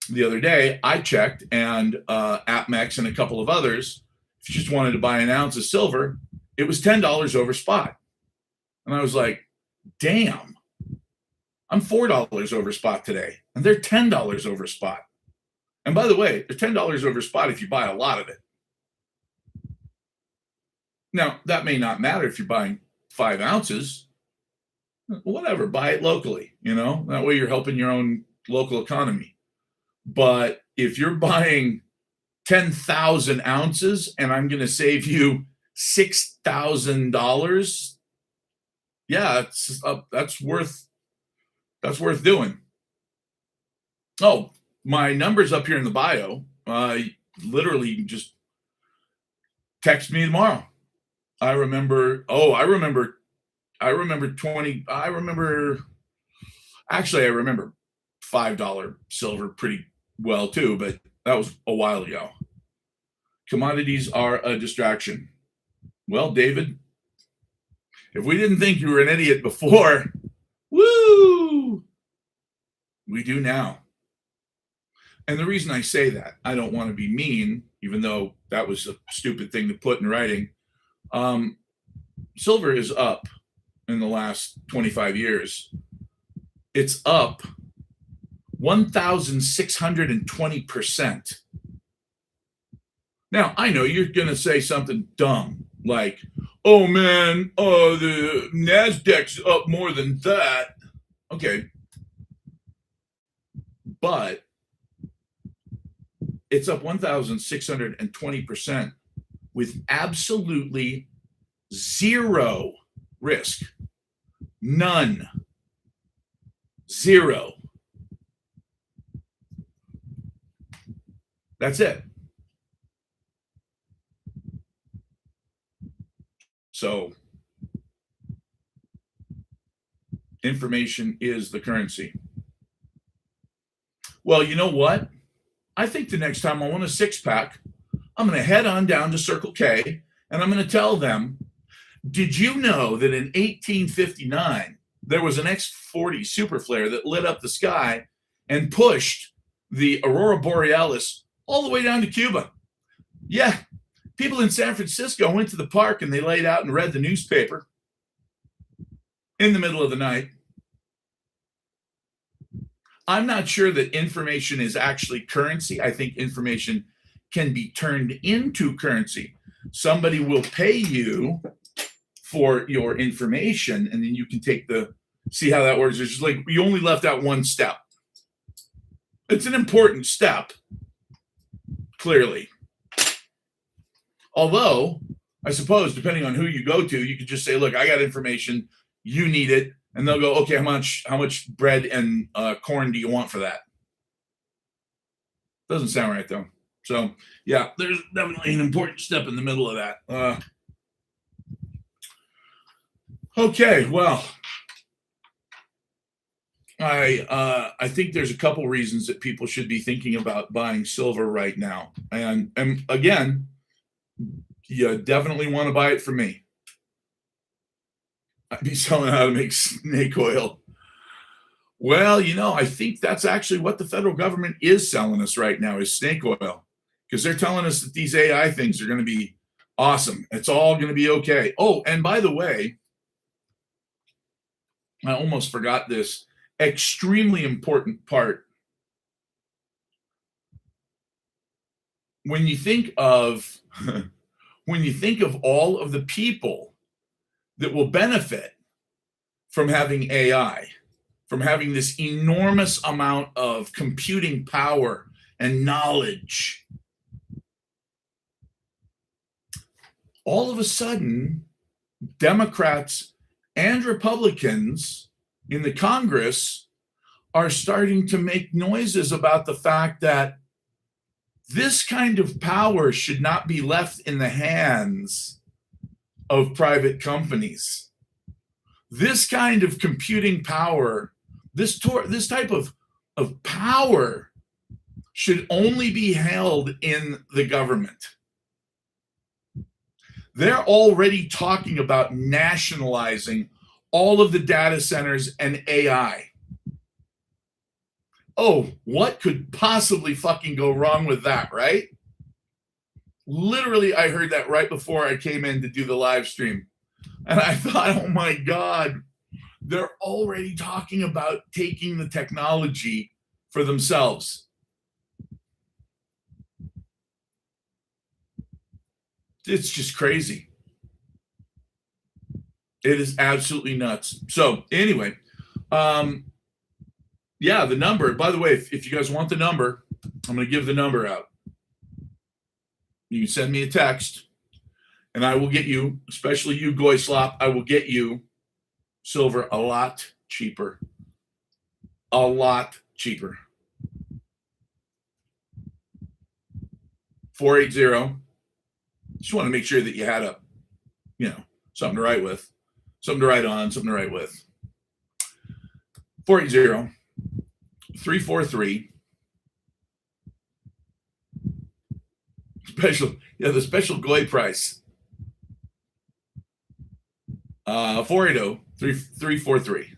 The other day I checked, and APMEX and a couple of others, if you just wanted to buy an ounce of silver, it was $10 over spot. And I was like, damn, I'm $4 over spot today, and they're $10 over spot. And by the way, they're $10 over spot if you buy a lot of it. Now, that may not matter if you're buying 5 ounces. Whatever, buy it locally, that way you're helping your own local economy. But if you're buying 10,000 ounces and I'm going to save you $6,000, yeah, that's worth doing. Oh, my number's up here in the bio. Literally, just text me tomorrow. I remember 5 $5 silver pretty well too, but that was a while ago. Commodities are a distraction. Well, David, if we didn't think you were an idiot before, woo, we do now. And the reason I say that, I don't want to be mean, even though that was a stupid thing to put in writing. Silver is up in the last 25 years. It's up 1,620%. Now, I know you're going to say something dumb like, oh man, the NASDAQ's up more than that. Okay. But it's up 1,620% with absolutely zero risk. None. Zero. That's it. So, information is the currency. Well, you know what? I think the next time I want a six-pack, I'm going to head on down to Circle K and I'm going to tell them, did you know that in 1859, there was an X-40 super flare that lit up the sky and pushed the Aurora Borealis all the way down to Cuba? Yeah, people in San Francisco went to the park and they laid out and read the newspaper in the middle of the night. I'm not sure that information is actually currency. I think information can be turned into currency. Somebody will pay you for your information, and then you can see how that works. It's just like you only left out one step. It's an important step, clearly. Although, I suppose, depending on who you go to, you could just say, look, I got information, you need it. And they'll go, okay, how much bread and corn do you want for that? Doesn't sound right, though. So, yeah, there's definitely an important step in the middle of that. Okay, well, I think there's a couple reasons that people should be thinking about buying silver right now. And again, you definitely want to buy it from me. I'd be selling how to make snake oil. Well, I think that's actually what the federal government is selling us right now is snake oil, because they're telling us that these AI things are going to be awesome. It's all going to be okay. Oh, and by the way, I almost forgot this extremely important part. When you think of all of the people that will benefit from having AI, from having this enormous amount of computing power and knowledge, all of a sudden, Democrats and Republicans in the Congress are starting to make noises about the fact that this kind of power should not be left in the hands of private companies. This kind of computing power, this type of power should only be held in the government. They're already talking about nationalizing all of the data centers and AI. Oh, what could possibly fucking go wrong with that, right? Literally, I heard that right before I came in to do the live stream. And I thought, oh my God, they're already talking about taking the technology for themselves. It's just crazy. It is absolutely nuts. So anyway, yeah, the number, by the way, if you guys want the number, I'm going to give the number out. You can send me a text and I will get you, especially you, Goyslop, I will get you silver a lot cheaper. A lot cheaper. 480. Just want to make sure that you had something to write with, something to write on, something to write with. 480 343. Special, yeah, the special Goy price. 480 343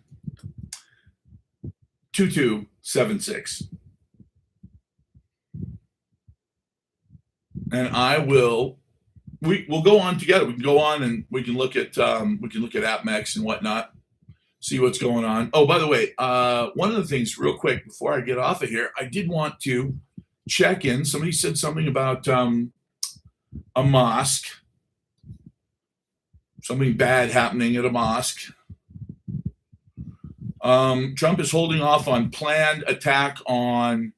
2276. And I will we'll go on together. We can go on and we can look at AppMex and whatnot, see what's going on. Oh, by the way, one of the things real quick before I get off of here, I did want to check in. Somebody said something about a mosque, something bad happening at a mosque. Trump is holding off on planned attack on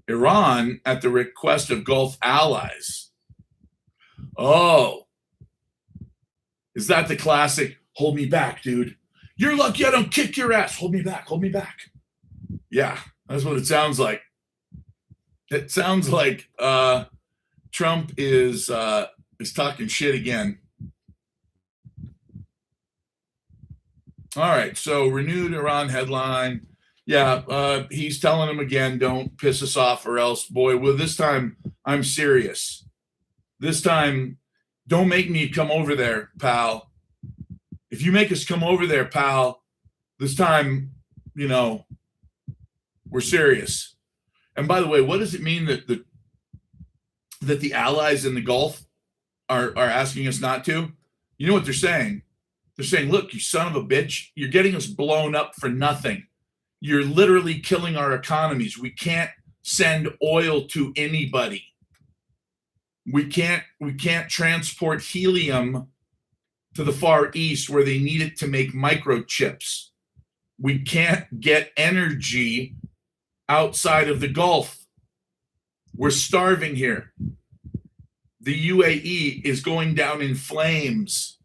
Iran at the request of Gulf allies. Oh, is that the classic, hold me back, dude? You're lucky I don't kick your ass. Hold me back, hold me back. Yeah, that's what it sounds like. It sounds like Trump is talking shit again. All right, so renewed Iran headline. Yeah, he's telling him again, don't piss us off or else, boy, well, this time I'm serious. This time, don't make me come over there, pal. If you make us come over there, pal, this time, we're serious. And by the way, what does it mean that the allies in the Gulf are asking us not to? You know what they're saying? They're saying, look, you son of a bitch, you're getting us blown up for nothing. You're literally killing our economies. We can't send oil to anybody. We can't transport helium to the Far East where they need it to make microchips. We can't get energy outside of the Gulf. We're starving here. The UAE is going down in flames.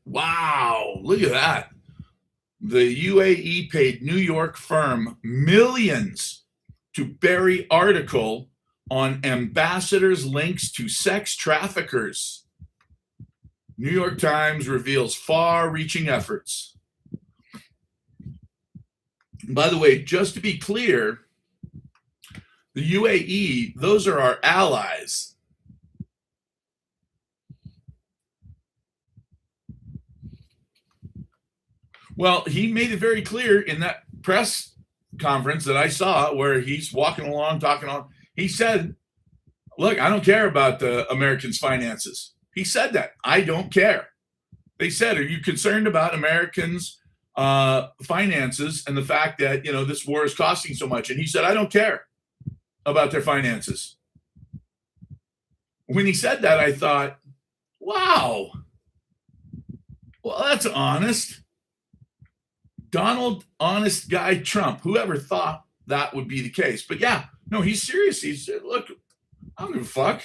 Wow, look at that. The UAE paid New York firm millions to bury article on ambassadors' links to sex traffickers. New York Times reveals far-reaching efforts. By the way, just to be clear, the UAE, those are our allies. Well, he made it very clear in that press conference that I saw where he's walking along, talking on. He said, look, I don't care about the Americans' finances. He said that. I don't care. They said, are you concerned about Americans' finances and the fact that, this war is costing so much? And he said, I don't care about their finances. When he said that, I thought, wow, well, that's honest. Donald, honest guy Trump. Whoever thought that would be the case? But yeah, no, he's serious. He said, look, I don't give a fuck.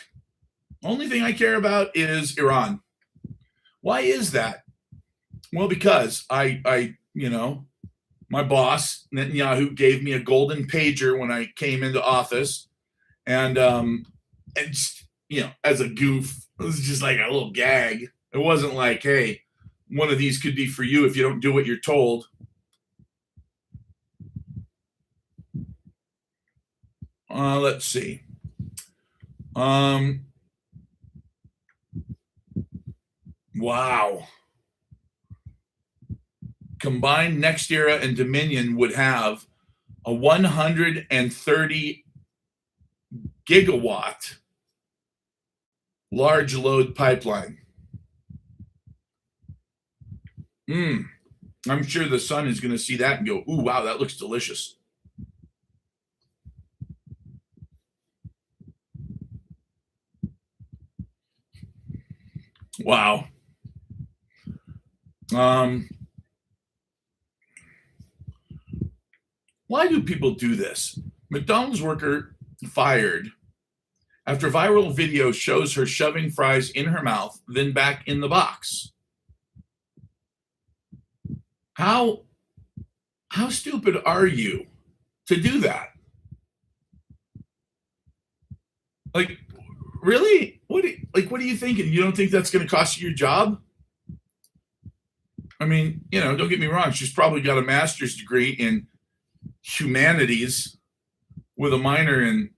Only thing I care about is Iran. Why is that? Well, because I my boss, Netanyahu, gave me a golden pager when I came into office. And as a goof, it was just like a little gag. It wasn't like, hey, one of these could be for you if you don't do what you're told. Let's see. Wow. Combined NextEra and Dominion would have a 130 gigawatt large load pipeline. I'm sure the sun is going to see that and go, ooh, wow, that looks delicious. Wow. Why do people do this? McDonald's worker fired after viral video shows her shoving fries in her mouth, then back in the box. How stupid are you to do that? Like, really? What are you thinking? You don't think that's going to cost you your job? I mean, don't get me wrong. She's probably got a master's degree in humanities with a minor in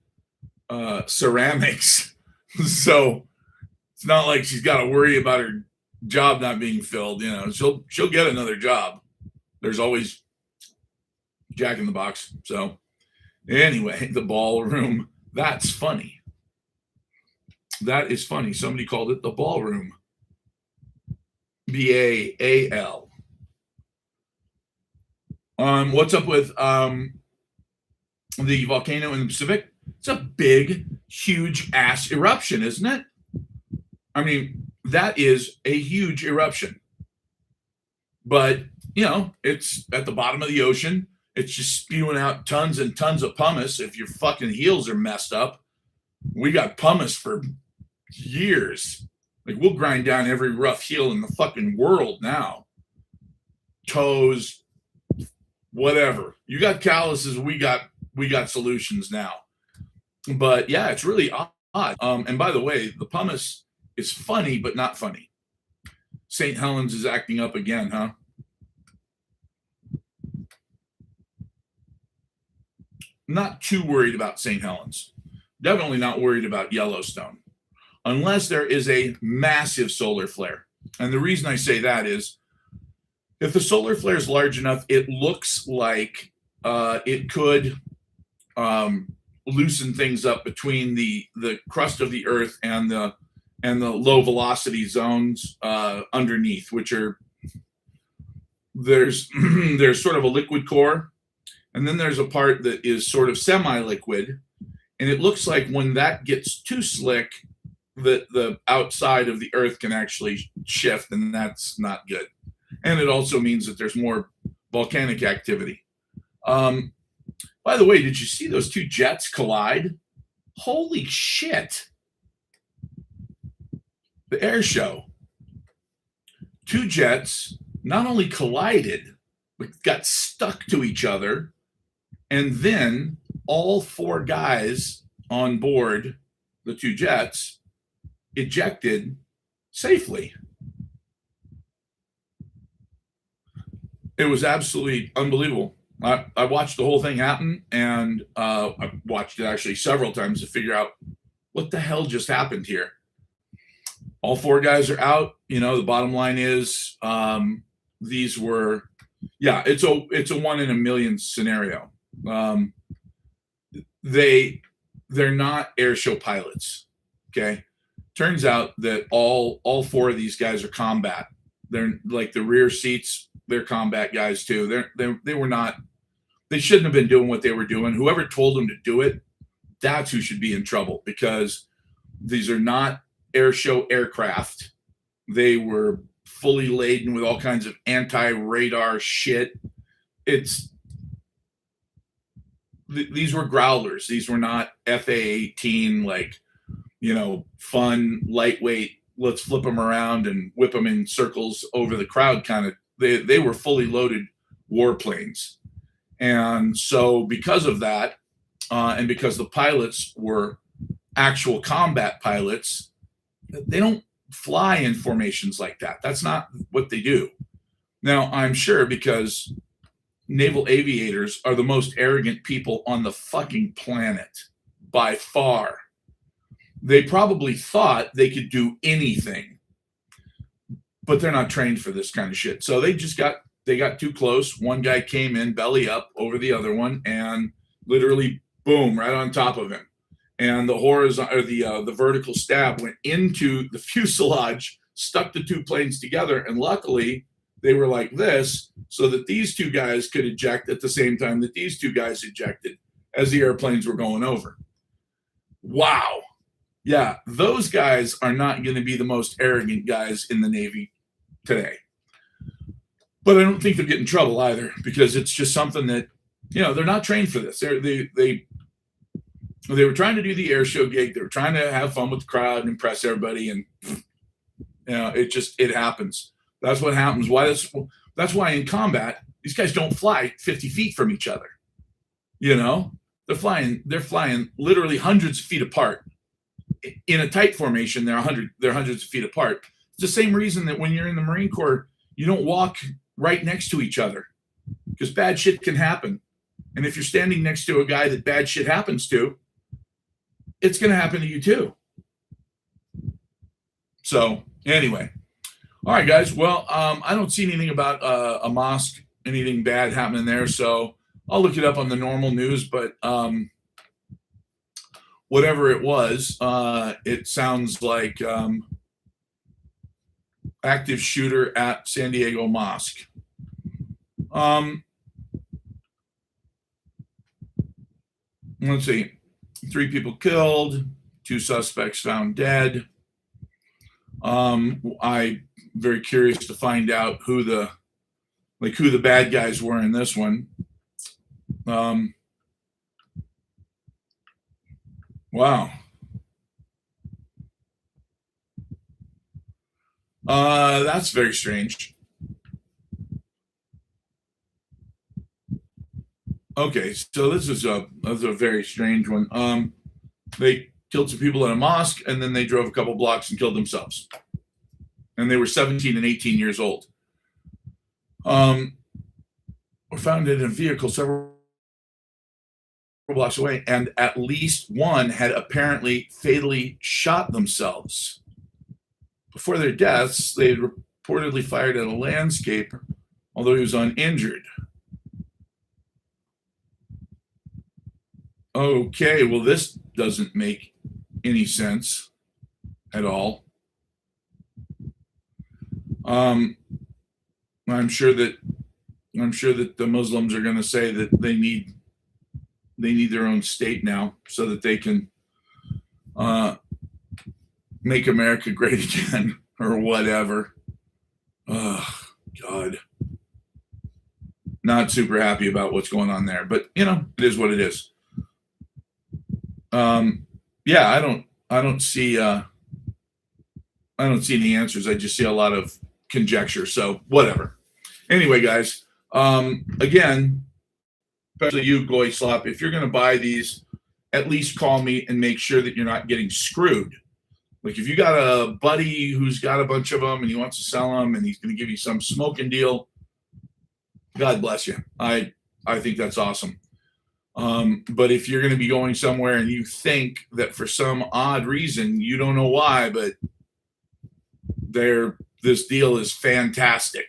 ceramics. So it's not like she's got to worry about her job not being filled. She'll get another job. There's always Jack in the Box. So anyway, the ballroom. That's funny. That is funny. Somebody called it the ballroom. BAAL. What's up with the volcano in the Pacific? It's a big, huge ass eruption, isn't it? I mean, that is a huge eruption. But, it's at the bottom of the ocean. It's just spewing out tons and tons of pumice. If your fucking heels are messed up, we got pumice for years. Like, we'll grind down every rough heel in the fucking world now. Toes, whatever. You got calluses, we got solutions now. But yeah, it's really odd. And by the way, the pumice is funny, but not funny. St. Helens is acting up again, huh? Not too worried about St. Helens. Definitely not worried about Yellowstone, unless there is a massive solar flare. And the reason I say that is, if the solar flare is large enough, it looks like it could loosen things up between the crust of the Earth and the low velocity zones underneath, which are there's sort of a liquid core, and then there's a part that is sort of semi-liquid, and it looks like when that gets too slick, the outside of the Earth can actually shift, and that's not good. And it also means that there's more volcanic activity. By the way, did you see those two jets collide? Holy shit. The air show. Two jets not only collided, but got stuck to each other. And then all four guys on board the two jets ejected safely. It was absolutely unbelievable. I watched the whole thing happen, and I watched it actually several times to figure out what the hell just happened here. All four guys are out. The bottom line is these were, it's a 1 in a million scenario. They're not air show pilots. Okay. Turns out that all four of these guys are combat. They're like the rear seats. They're combat guys too. They were not. They shouldn't have been doing what they were doing. Whoever told them to do it, that's who should be in trouble, because these are not air show aircraft. They were fully laden with all kinds of anti-radar shit. These were growlers. These were not FA-18, like, fun, lightweight, let's flip them around and whip them in circles over the crowd kind of. They were fully loaded warplanes. And so because of that, and because the pilots were actual combat pilots, they don't fly in formations like that. That's not what they do. Now, I'm sure because naval aviators are the most arrogant people on the fucking planet by far. They probably thought they could do anything, but they're not trained for this kind of shit. So they got too close. One guy came in belly up over the other one and literally boom, right on top of him. And the vertical stab went into the fuselage, stuck the two planes together. And luckily they were like this so that these two guys could eject at the same time that these two guys ejected as the airplanes were going over. Wow. Yeah, those guys are not going to be the most arrogant guys in the Navy today. But I don't think they'll get in trouble either, because it's just something that, they're not trained for this. They were trying to do the air show gig. They were trying to have fun with the crowd and impress everybody. And, it happens. That's what happens. That's why in combat, these guys don't fly 50 feet from each other. They're flying literally hundreds of feet apart. In a tight formation, they're hundreds of feet apart. It's the same reason that when you're in the Marine Corps, You don't walk right next to each other because bad shit can happen. And if you're standing next to a guy that bad shit happens to, it's going to happen to you too. So anyway, all right, guys. Well, I don't see anything about a mosque, anything bad happening there. So I'll look it up on the normal news. But whatever it was, it sounds like active shooter at San Diego Mosque. Let's see. 3 people killed, 2 suspects found dead. I'm very curious to find out who the bad guys were in this one. Wow. That's very strange. Okay, so this is a very strange one. They killed some people in a mosque, and then they drove a couple blocks and killed themselves. And they were 17 and 18 years old. Were found in a vehicle several blocks away, and at least one had apparently fatally shot themselves. Before their deaths, they had reportedly fired at a landscaper, although he was uninjured. Okay, well, this doesn't make any sense at all. I'm sure that the Muslims are going to say that they need their own state now so that they can make America great again or whatever. Oh, God. Not super happy about what's going on there, but it is what it is. Yeah, I don't see any answers. I just see a lot of conjecture. So whatever. Anyway, guys, again, especially you, Goy Slop, if you're going to buy these, at least call me and make sure that you're not getting screwed. Like if you got a buddy who's got a bunch of them and he wants to sell them and he's going to give you some smoking deal, God bless you. I think that's awesome. But if you're going to be going somewhere and you think that for some odd reason, you don't know why, but this deal is fantastic.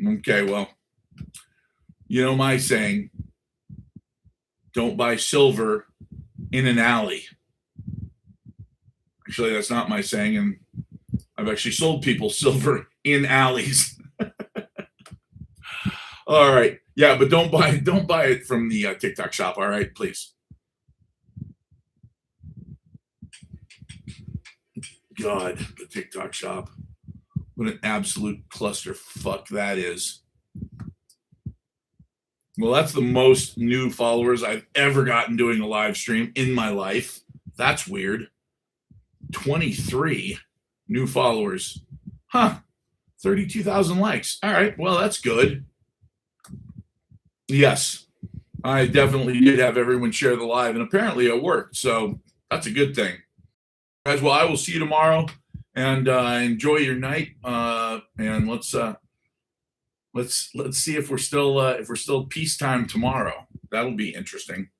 Okay, well, you know my saying, don't buy silver in an alley. Actually, that's not my saying, and I've actually sold people silver in alleys. All right. Yeah, but don't buy it from the TikTok shop, all right, please. God, the TikTok shop. What an absolute clusterfuck that is. Well, that's the most new followers I've ever gotten doing a live stream in my life. That's weird. 23 new followers. Huh. 32,000 likes. All right. Well, that's good. Yes, I definitely did have everyone share the live, and apparently it worked. So that's a good thing. Guys, well, I will see you tomorrow, and enjoy your night. And let's see if we're still peacetime tomorrow. That'll be interesting.